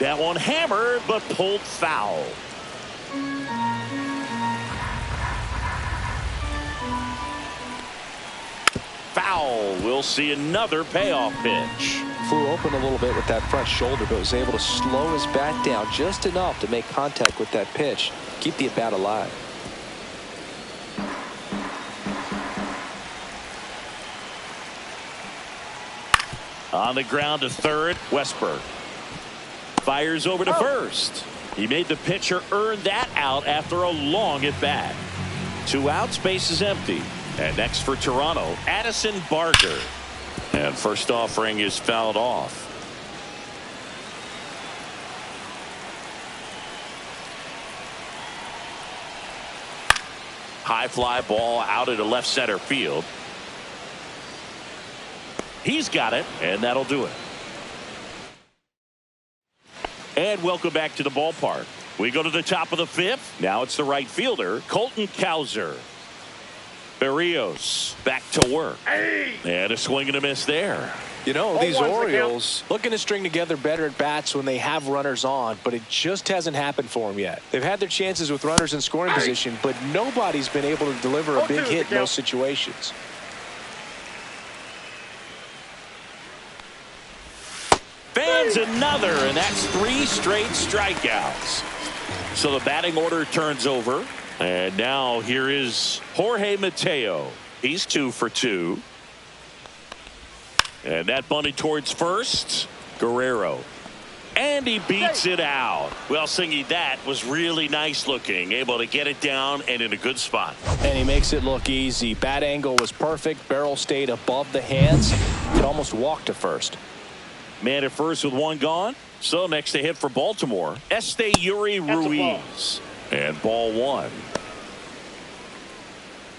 A: That one hammered, but pulled foul. Foul. We'll see another payoff pitch.
B: Flew open a little bit with that front shoulder, but was able to slow his bat down just enough to make contact with that pitch, keep the at-bat alive.
A: On the ground to third, Westberg. Fires over to first. He made the pitcher earn that out after a long at bat. 2 outs, base is empty. And next for Toronto, Addison Barger. And first offering is fouled off. High fly ball out into left center field. He's got it, and that'll do it. And welcome back to the ballpark. We go to the top of the 5th. Now it's the right fielder, Colton Cowser. Berrios back to work. And a swing and a miss there.
B: You know, these Orioles looking to string together better at bats when they have runners on, but it just hasn't happened for them yet. They've had their chances with runners in scoring position, but nobody's been able to deliver a big hit in those situations.
A: Fans another, and that's 3 straight strikeouts. So the batting order turns over. And now here is Jorge Mateo. He's 2 for 2. And that bunted towards first. Guerrero. And he beats it out. Well, Singy, that was really nice looking. Able to get it down and in a good spot.
B: And he makes it look easy. Bat angle was perfect. Barrel stayed above the hands. Could almost walk to first.
A: Man at first with 1 gone. So next to hit for Baltimore, Esteury Ruiz. And ball 1.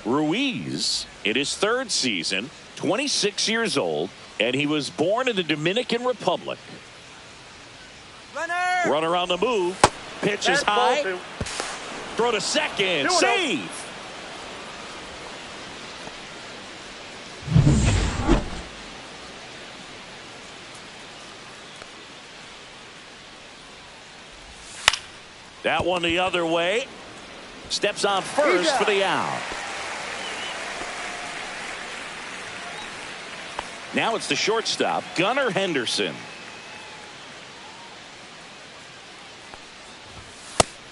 A: Ruiz in his 3rd season, 26 years old, and he was born in the Dominican Republic. Runner on the move. Pitch is high. Throw to second. Save. That one the other way. Steps on first for the out. Now it's the shortstop, Gunnar Henderson.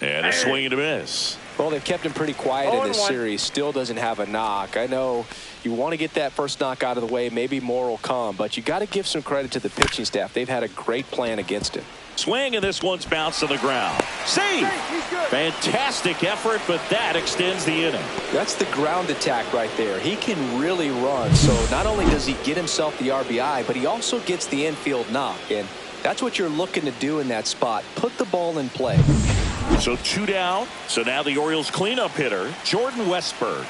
A: And a swing and a miss.
B: Well, they've kept him pretty quiet in this series. Still doesn't have a knock. I know you want to get that first knock out of the way. Maybe more will come, but you got to give some credit to the pitching staff. They've had a great plan against him.
A: Swing, and this one's bounced to the ground. Save! Fantastic effort, but that extends the inning.
B: That's the ground attack right there. He can really run. So not only does he get himself the RBI, but he also gets the infield knock. And that's what you're looking to do in that spot. Put the ball in play.
A: So 2 down. So now the Orioles cleanup hitter, Jordan Westberg.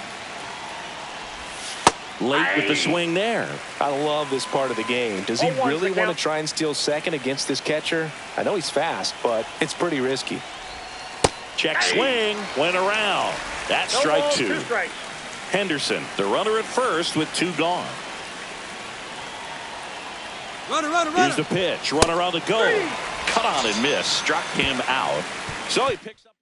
A: Late with the swing there.
B: I love this part of the game. Does he really want to try and steal second against this catcher? I know he's fast, but it's pretty risky.
A: Check swing, went around. That's strike 2. Henderson, the runner at first with 2 gone.
G: Runner.
A: Here's the pitch. Runner on the go. Cut on and miss. Struck him out. So he picks up.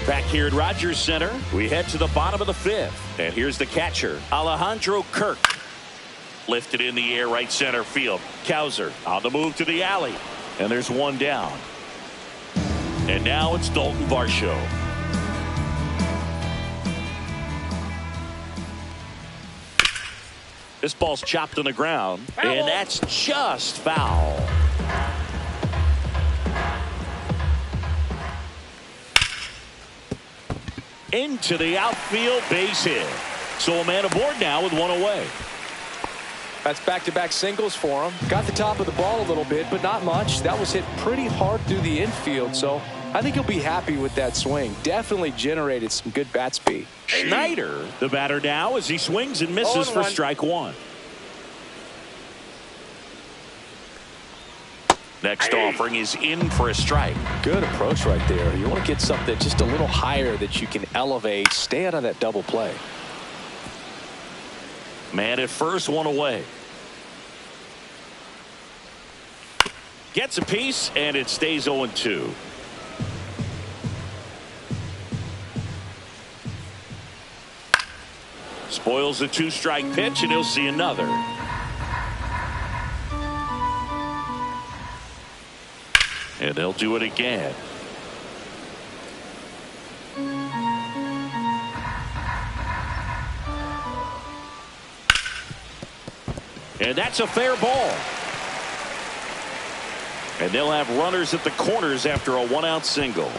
A: Back here at Rogers Center, we head to the bottom of the 5th. And here's the catcher, Alejandro Kirk. Lifted in the air, right center field. Cowser on the move to the alley. And there's one down. And now it's Dalton Varsho. This ball's chopped on the ground, and that's just foul. Into the outfield, base hit. So a man aboard now with one away.
B: That's back-to-back singles for him. Got the top of the ball a little bit, but not much. That was hit pretty hard through the infield, so I think he'll be happy with that swing. Definitely generated some good bat speed.
A: Schneider, the batter now, as he swings and misses for strike one. Next offering is in for a strike.
B: Good approach right there. You want to get something just a little higher that you can elevate. Stay out of that double play.
A: Man at first, one away. Gets a piece, and it stays 0-2. Spoils the 2-strike pitch, and he'll see another. And they'll do it again. And that's a fair ball. And they'll have runners at the corners after a 1-out single.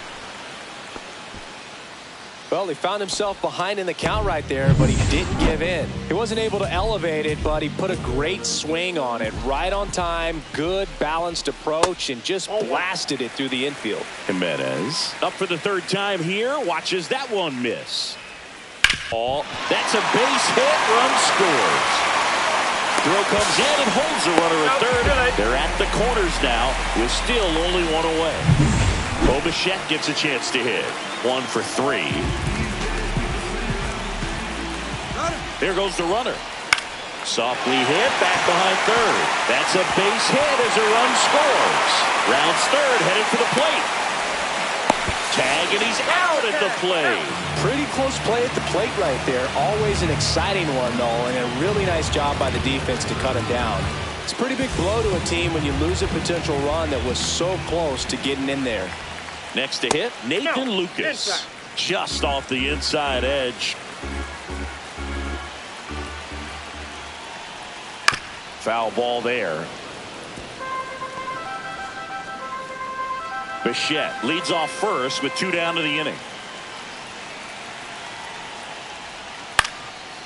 B: Well, he found himself behind in the count right there, but he didn't give in. He wasn't able to elevate it, but he put a great swing on it. Right on time, good balanced approach, and just blasted it through the infield.
A: Jimenez up for the 3rd time here. Watches that one miss. That's a base hit. Run scores. Throw comes in and holds the runner at 3rd. They're at the corners now with still only one away. Bichette gets a chance to hit. 1 for 3. There goes the runner. Softly hit back behind 3rd. That's a base hit as a run scores. Rounds 3rd, headed for the plate. Tag, and he's out at the plate.
B: Pretty close play at the plate right there. Always an exciting one, though, and a really nice job by the defense to cut him down. It's a pretty big blow to a team when you lose a potential run that was so close to getting in there.
A: Next to hit, Nathan Lucas. Just off the inside edge. Foul ball there. Bichette leads off first with 2 down to the inning.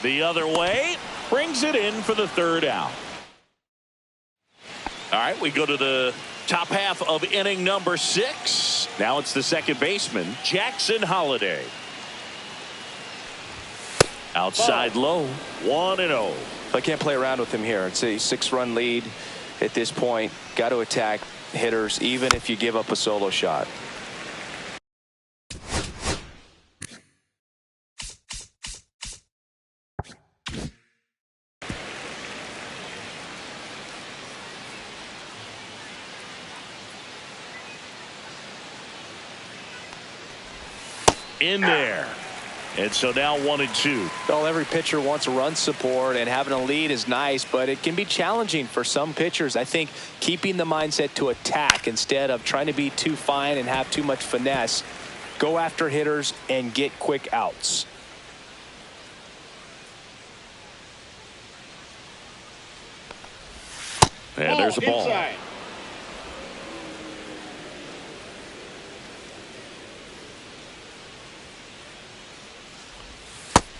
A: The other way, brings it in for the 3rd out. All right, we go to the top half of inning number 6. Now it's the second baseman, Jackson Holliday. Outside low, 1-0.
B: I can't play around with him here. It's a 6-run lead at this point. Got to attack hitters, even if you give up a solo shot.
A: In there. And so now 1-2.
B: Well, every pitcher wants run support, and having a lead is nice, but it can be challenging for some pitchers. I think keeping the mindset to attack instead of trying to be too fine and have too much finesse. Go after hitters and get quick outs.
A: And there's a ball.
D: Inside.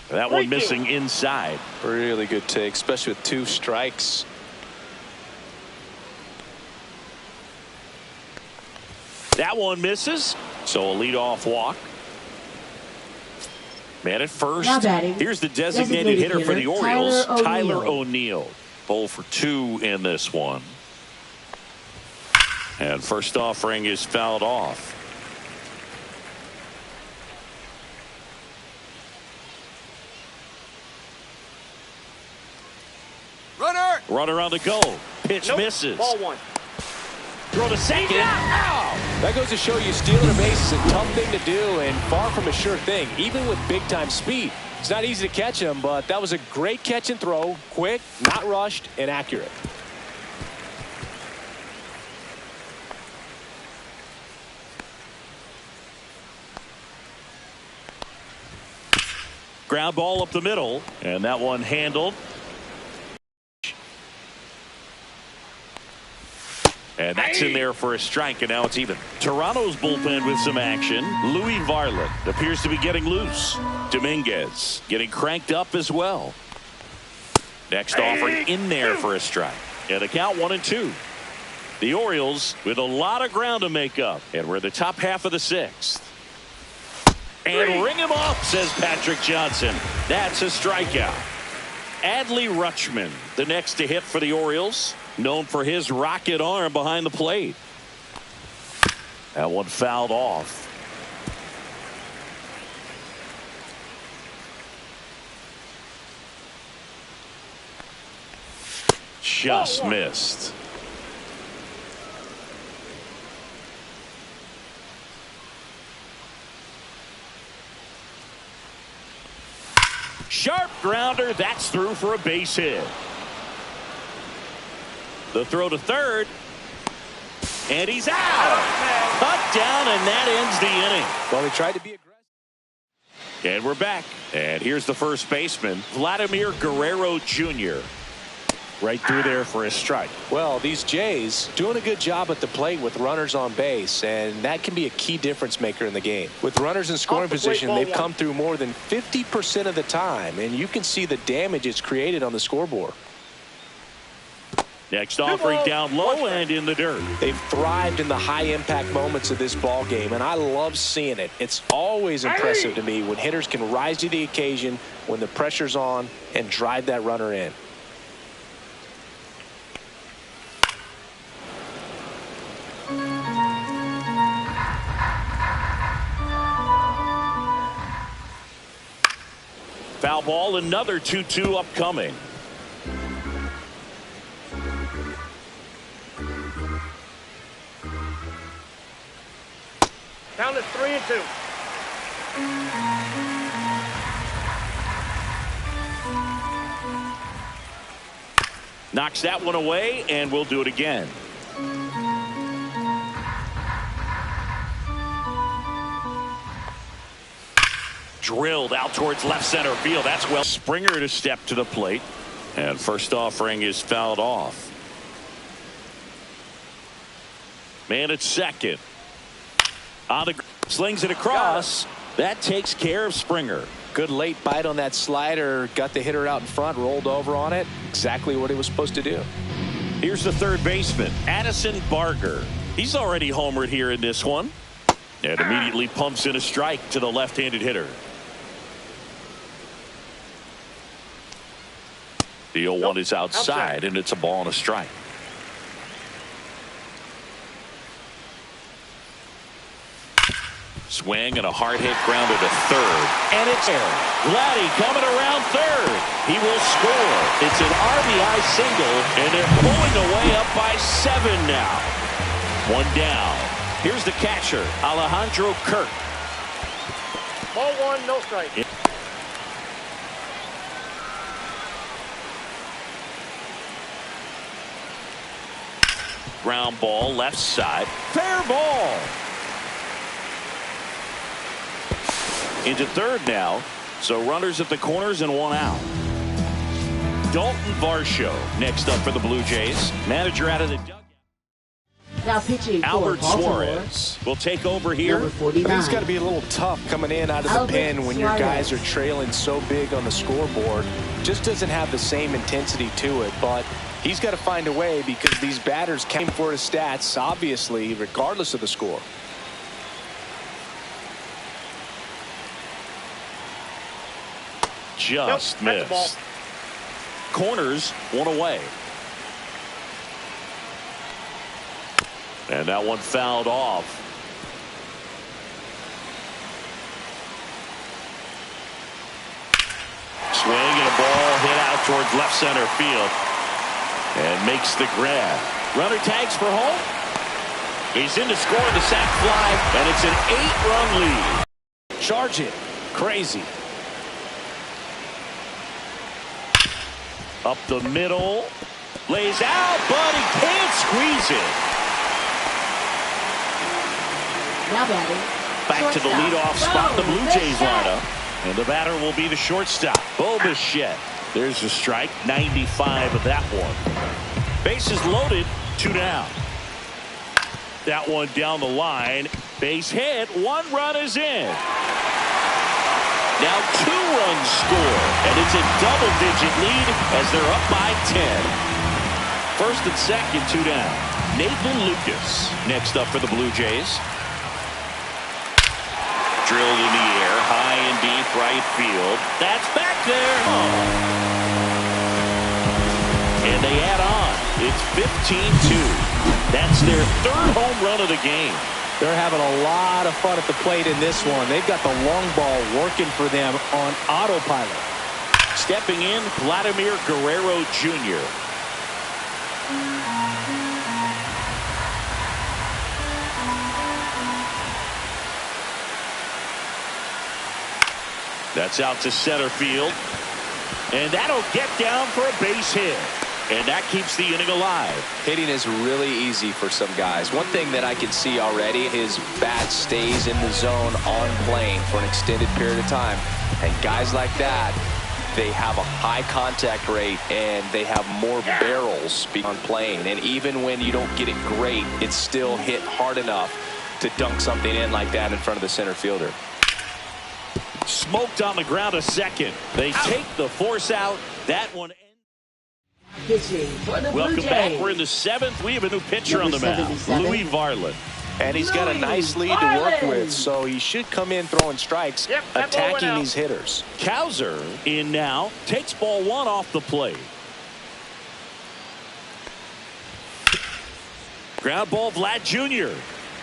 A: That one missing inside.
B: Really good take, especially with 2 strikes.
A: That one misses. So a leadoff walk. Man at first.
C: Now batting,
A: Here's the designated hitter for the Orioles,
C: Tyler
A: O'Neill. 0 for 2 in this one. And first offering is fouled off. Runner on the go. Pitch misses.
D: Ball 1.
A: Throw to second. Out.
B: That goes to show you stealing a base is a tough thing to do and far from a sure thing, even with big-time speed. It's not easy to catch him, but that was a great catch and throw. Quick, not rushed, and accurate.
A: Ground ball up the middle, and that one handled. And that's in there for a strike, and now it's even. Toronto's bullpen with some action. Louis Varland appears to be getting loose. Dominguez getting cranked up as well. Next offering in there for a strike. And the count 1-2. The Orioles with a lot of ground to make up, and we're in the top half of the sixth. And ring him up, says Patrick Johnson. That's a strikeout. Adley Rutschman, the next to hit for the Orioles, known for his rocket arm behind the plate. That one fouled off. Just missed. Sharp grounder. That's through for a base hit. The throw to third. And he's out. Cut down, and that ends the inning.
B: Well, he tried to be aggressive.
A: And we're back. And here's the first baseman, Vladimir Guerrero Jr. Right through there for a strike.
B: Well, these Jays doing a good job at the plate with runners on base, and that can be a key difference maker in the game. With runners in scoring position, they've come through more than 50% of the time, and you can see the damage it's created on the scoreboard.
A: Next offering down low and in the dirt.
B: They've thrived in the high-impact moments of this ball game, and I love seeing it. It's always impressive to me when hitters can rise to the occasion when the pressure's on and drive that runner in.
A: Foul ball, another 2-2 upcoming.
D: Count is 3-2.
A: Knocks that one away, and we'll do it again. Drilled out towards left center field. That's well. Springer to step to the plate. And first offering is fouled off. Man at second. On the slings it across. That takes care of Springer.
B: Good late bite on that slider. Got the hitter out in front, rolled over on it. Exactly what he was supposed to do.
A: Here's the third baseman, Addison Barger. He's already homered here in this one. And immediately pumps in a strike to the left-handed hitter. The 0-1 is outside, and it's a ball and a strike. Swing and a hard hit grounder to third. And it's there. Vladdy coming around third. He will score. It's an RBI single, and they're pulling away up by 7 now. One down. Here's the catcher, Alejandro Kirk.
D: Ball one, no strike.
A: Ground ball, left side. Fair ball. Into third now. So runners at the corners and one out. Dalton Varsho next up for the Blue Jays. Manager out of the dugout.
C: Now pitching
A: Albert
C: for Baltimore,
A: Suarez will take over here.
C: number
B: I
C: 49.
B: think it's got to be a little tough coming in out of the
C: Albert
B: pen when your
C: Suarez.
B: guys are trailing so big on the scoreboard. Just doesn't have the same intensity to it, but he's got to find a way because these batters came for his stats, obviously, regardless of the score.
A: Just
D: Nope, that's the ball.
A: missed. Corners, one away. And that one fouled off. Swing and a ball hit out towards left center field. And makes the grab. Runner tags for home. He's in to score the sac fly, and it's an 8-run lead.
E: Charge it. Crazy.
A: Up the middle. Lays out, but he can't squeeze it.
C: Now batting.
A: Back to the leadoff spot, the Blue Jays lineup. And the batter will be the shortstop, Bo Bichette. There's a strike, 95 of that one. Bases loaded, 2 down. That one down the line. Base hit, 1 run is in. Now 2 runs score, and it's a double-digit lead as they're up by 10. First and second, 2 down. Nathan Lucas next up for the Blue Jays. Drilled in the air, high and deep right field. That's back there. And they add on. It's 15-2. That's their 3rd home run of the game.
E: They're having a lot of fun at the plate in this one. They've got the long ball working for them on autopilot.
A: Stepping in, Vladimir Guerrero Jr. That's out to center field. And that'll get down for a base hit. And that keeps the inning alive.
B: Hitting is really easy for some guys. One thing that I can see already, his bat stays in the zone on plane for an extended period of time. And guys like that, they have a high contact rate and they have more barrels on plane. And even when you don't get it great, it's still hit hard enough to dunk something in like that in front of the center fielder.
A: Smoked on the ground a second. They take the force out. That one.
C: Pitching for the Blue
A: Welcome
C: Jays.
A: back. We're in the 7th. We have a new pitcher on the mound,
C: 77.
A: Louis Varland.
E: And he's got a nice lead to work with, so he should come in throwing strikes, attacking these hitters.
A: Cowser in now. Takes ball 1 off the plate. Ground ball, Vlad Jr.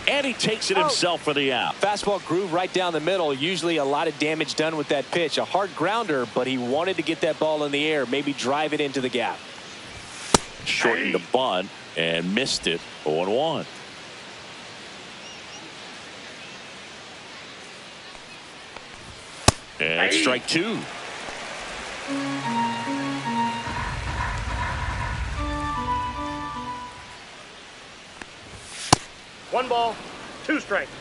A: And he takes it himself for the out.
E: Fastball groove right down the middle. Usually a lot of damage done with that pitch. A hard grounder, but he wanted to get that ball in the air, maybe drive it into the gap.
A: Shortened the bunt and missed it. 0-1. And strike 2.
D: One ball, 2 strikes.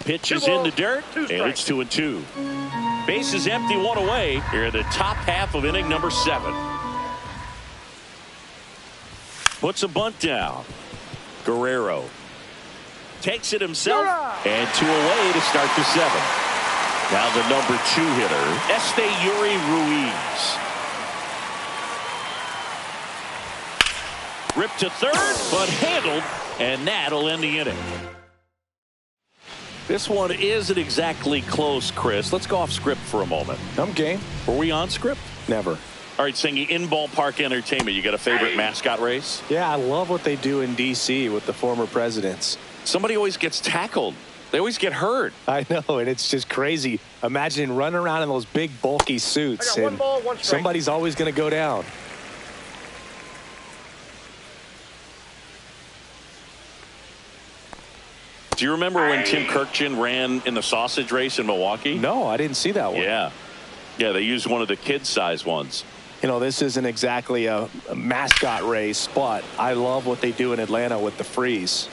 A: Pitch is in the dirt, and it's 2-2. Bases empty, 1 away. Here in the top half of inning number 7. Puts a bunt down. Guerrero takes it himself, and 2 away to start the 7th. Now the number 2 hitter, Yuri Ruiz. Ripped to third, but handled, and that'll end the inning. This one isn't exactly close, Chris. Let's go off script for a moment.
E: I'm game.
A: Were we on script?
E: Never.
A: All right, Singy, in ballpark entertainment, you got a favorite mascot race?
E: Yeah, I love what they do in D.C. with the former presidents.
A: Somebody always gets tackled. They always get hurt.
E: I know, and it's just crazy. Imagine running around in those big, bulky suits.
D: I got 1 ball, 1 strike.
E: Somebody's always going to go down.
A: Do you remember when Tim Kirkjian ran in the sausage race in Milwaukee?
E: No, I didn't see that one.
A: Yeah. Yeah, they used one of the kid-size ones.
E: You know, this isn't exactly a mascot race, but I love what they do in Atlanta with the freeze.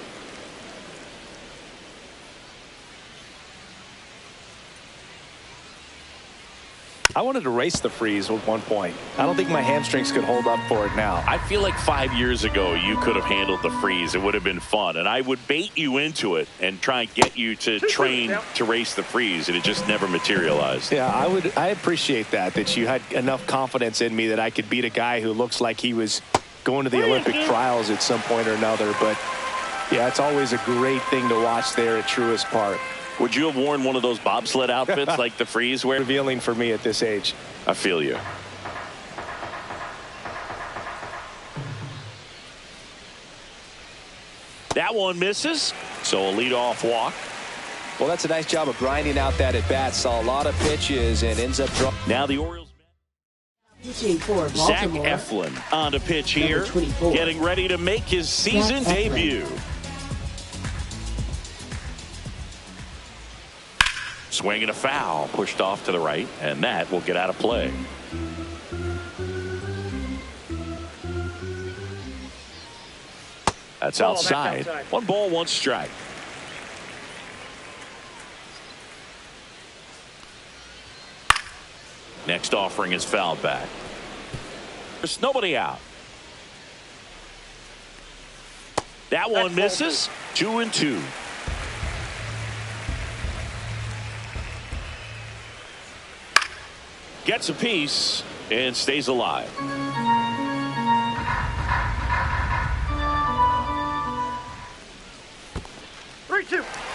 E: I wanted to race the freeze at one point. I don't think my hamstrings could hold up for it now.
A: I feel like 5 years ago you could have handled the freeze. It would have been fun. And I would bait you into it and try and get you to train to race the freeze. And it just never materialized.
E: Yeah, I appreciate that you had enough confidence in me that I could beat a guy who looks like he was going to the Olympic trials at some point or another. But, yeah, it's always a great thing to watch there at Truist Park.
A: Would you have worn one of those bobsled outfits like the freeze wear?
E: Revealing for me at this age.
A: I feel you. That one misses, so a leadoff walk.
B: Well, that's a nice job of grinding out that at bat. Saw a lot of pitches and ends up drawing.
A: Now the Orioles.
C: Pitching for
A: Zach
C: Baltimore.
A: Eflin on the pitch here,
C: Number 24.
A: getting ready to make his season
C: Zach Eflin.
A: debut. Swing and a foul, pushed off to the right, and that will get out of play. That's outside. 1 ball, 1 strike. Next offering is fouled back. There's nobody out. That one misses. 2-2. Gets a piece and stays alive.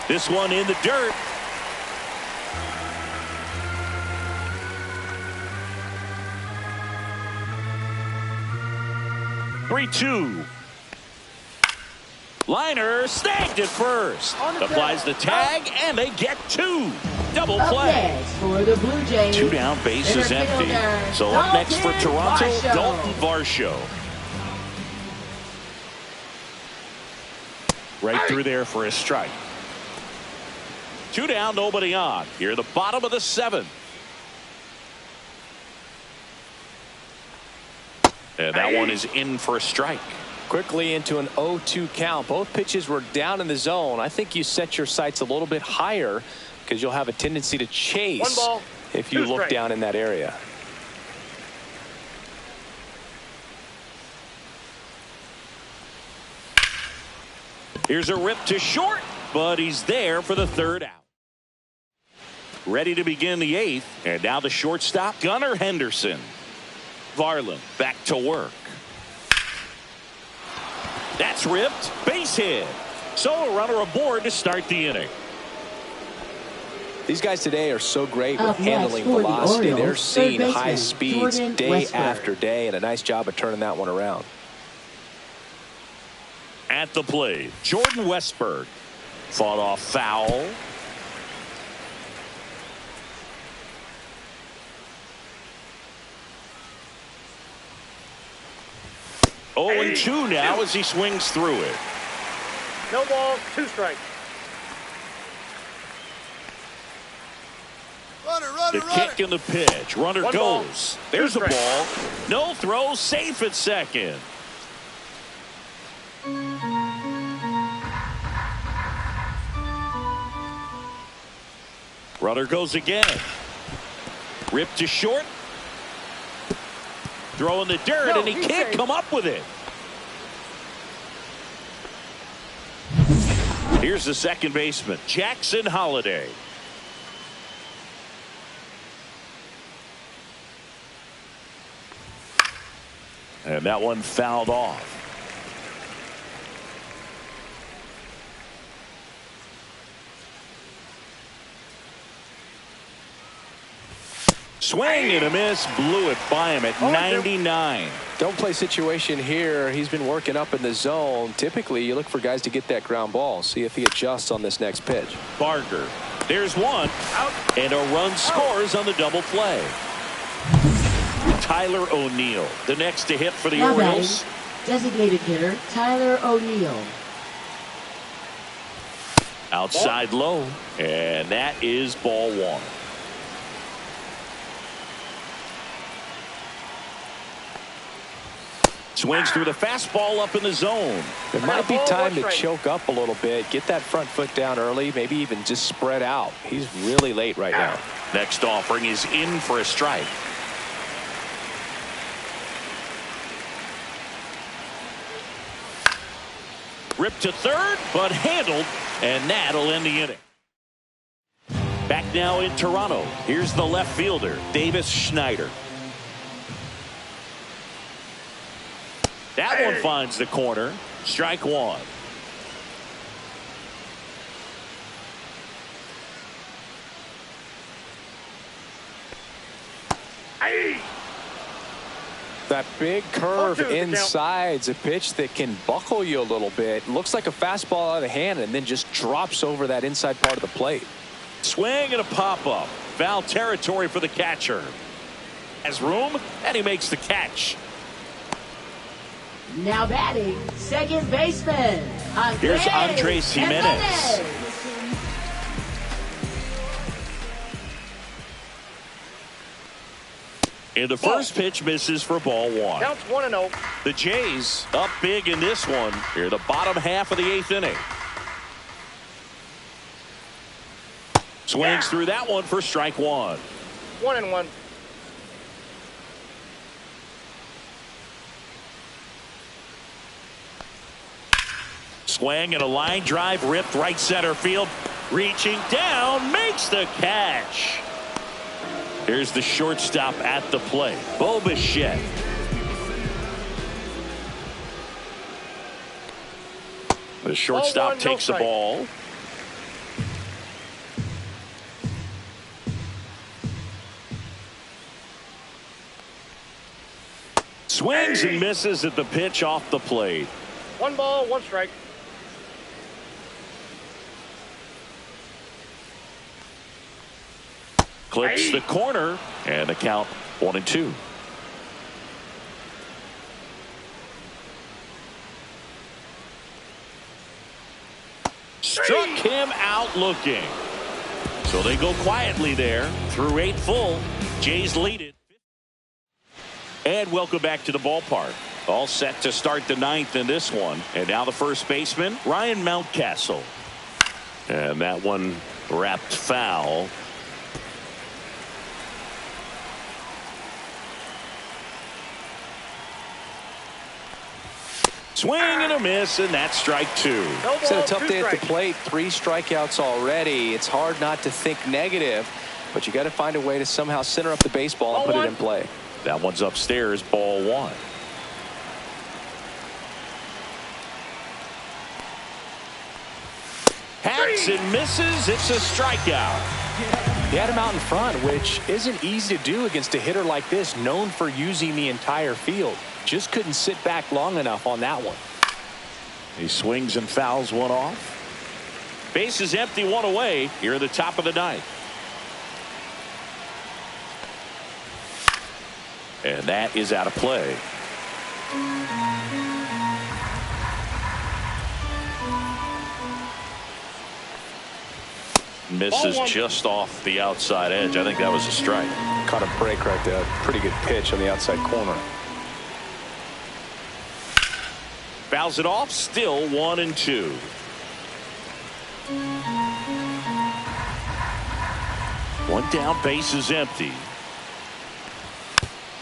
A: This one in the dirt. Three-two. Liner snagged at first. Applies the tag, and they get 2. Double
C: Up
A: play.
C: next for the Blue Jays.
A: 2 down, base is
C: Center
A: empty.
C: fielder,
A: So up next for
C: Dalton
A: Toronto,
C: Varsho.
A: Dalton Varsho. Right through there for a strike. 2 down, nobody on. Here, the bottom of the 7th. And that one is in for a strike.
B: Quickly into an 0-2 count. Both pitches were down in the zone. I think you set your sights a little bit higher because you'll have a tendency to chase
D: 1 ball,
B: if you
D: 2
B: look
D: strikes.
B: down in that area.
A: Here's a rip to short, but he's there for the 3rd out. Ready to begin the 8th, and now the shortstop, Gunnar Henderson. Varland back to work. That's ripped. Base hit. So a runner aboard to start the inning.
B: These guys today are so great with
C: Up next
B: handling
C: for the
B: velocity. They're
C: Orioles,
B: seeing
C: third
B: high
C: baseman,
B: speeds
C: Jordan
B: day
C: Westburg.
B: after day, and a nice job of turning that one around.
A: At the plate, Jordan Westburg. Fought off foul. Oh, and 2 now as he swings through it.
D: No ball, 2 strikes.
A: The kick and the pitch. Runner
D: 1 ball,
A: goes.
D: 2
A: There's the
D: strikes.
A: ball. No throw. Safe at second. Runner goes again. Ripped to short. Throw in the dirt,
D: No,
A: and he
D: he's
A: can't
D: safe.
A: come up with it. Here's the second baseman, Jackson Holliday. And that one fouled off. Swing and a miss, blew it by him at 99.
B: Don't play situation here. He's been working up in the zone. Typically, you look for guys to get that ground ball. See if he adjusts on this next pitch.
A: Barker. There's one. Out. And a run scores on the double play. Tyler O'Neill, the next to hit for the
C: Now batting,
A: Orioles.
C: designated hitter Tyler O'Neill.
A: Outside low. And that is ball 1. Swings through the fastball up in the zone.
B: It might be
D: ball,
B: time
D: 1
B: to
D: strike.
B: choke up a little bit. Get that front foot down early. Maybe even just spread out. He's really late right now.
A: Next offering is in for a strike. Ripped to third, but handled, and that'll end the inning. Back now in Toronto. Here's the left fielder, Davis Schneider. That one finds the corner. Strike 1.
B: That big curve
D: 0-2 is the count.
B: inside's a pitch that can buckle you a little bit. Looks like a fastball out of the hand and then just drops over that inside part of the plate.
A: Swing and a pop-up. Foul territory for the catcher. Has room, and he makes the catch.
C: Now batting, second baseman,
A: Here's Andres Jimenez. And the first pitch misses for ball one.
D: Counts 1-0.
A: The Jays up big in this one. Here, the bottom half of the 8th inning. Swings through that one for strike one.
D: 1-1.
A: Swing and a line drive ripped right center field. Reaching down, makes the catch. Here's the shortstop at the plate, Bo Bichette. The shortstop takes the ball. Swings and misses at the pitch off the plate.
D: 1 ball, 1 strike.
A: Clips the corner, and the count 1-2. Struck him out looking. So they go quietly there through 8 full. Jays lead it. And welcome back to the ballpark. All set to start the 9th in this one. And now the first baseman, Ryan Mountcastle. And that one wrapped foul. Swing and a miss, and that's strike 2.
D: No ball,
B: It's a tough
D: 2
B: day at the
D: strikes.
B: plate. 3 strikeouts already. It's hard not to think negative, but you got to find a way to somehow center up the baseball and
D: Ball
B: put it
D: one.
B: in play.
A: That one's upstairs, ball 1. Hacks and misses. It's a strikeout.
E: He had him out in front, which isn't easy to do against a hitter like this, known for using the entire field. Just couldn't sit back long enough on that one.
A: He swings and fouls one off. Base is empty, 1 away here at the top of the 9th. And that is out of play. Misses
D: Ball 1.
A: just off the outside edge. I think that was a strike.
B: Caught a break right there. Pretty good pitch on the outside corner.
A: Fouls it off, still 1-2. One down, base is empty.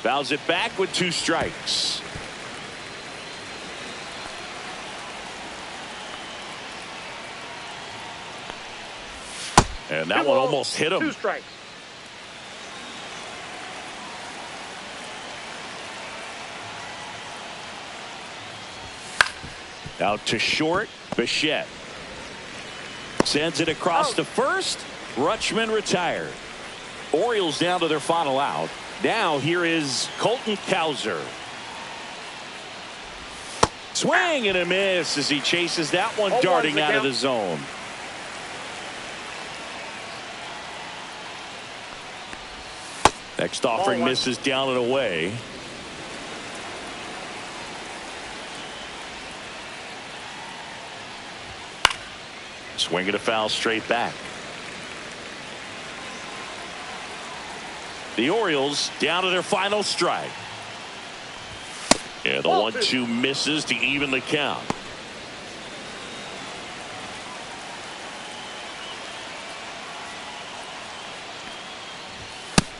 A: Fouls it back with 2 strikes. And that
D: 2
A: one
D: balls,
A: almost hit him.
D: 2 strikes.
A: Out to short, Bichette. Sends it across to first. Rutschman retired. Orioles down to their final out. Now here is Colton Cowser. Swing and a miss as he chases that one,
D: Oh,
A: darting
D: one's the
A: out of
D: count.
A: the zone. Next offering
D: one.
A: misses down and away. Swing and a foul straight back. The Orioles down to their final strike. Yeah, the
D: Ball
A: 1-2 misses to even the count.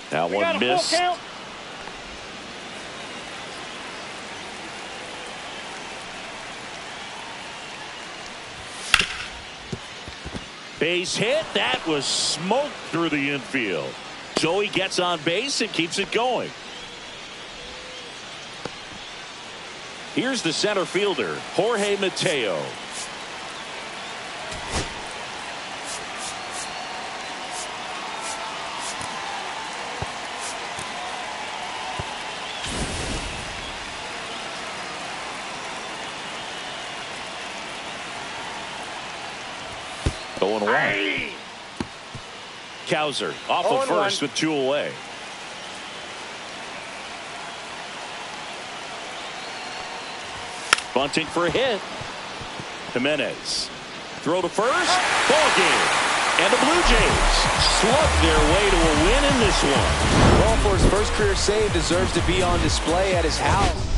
A: That
D: We got
A: one
D: a full
A: missed.
D: count.
A: Base hit. That was smoked through the infield. So he gets on base and keeps it going. Here's the center fielder, Jorge Mateo. Going away. Cowser off of
D: 0-1.
A: first with 2 away. Bunting for a hit. Jimenez. Throw to first. Ball game. And the Blue Jays slug their way to a win in this one.
B: Well, for his first career save, deserves to be on display at his house.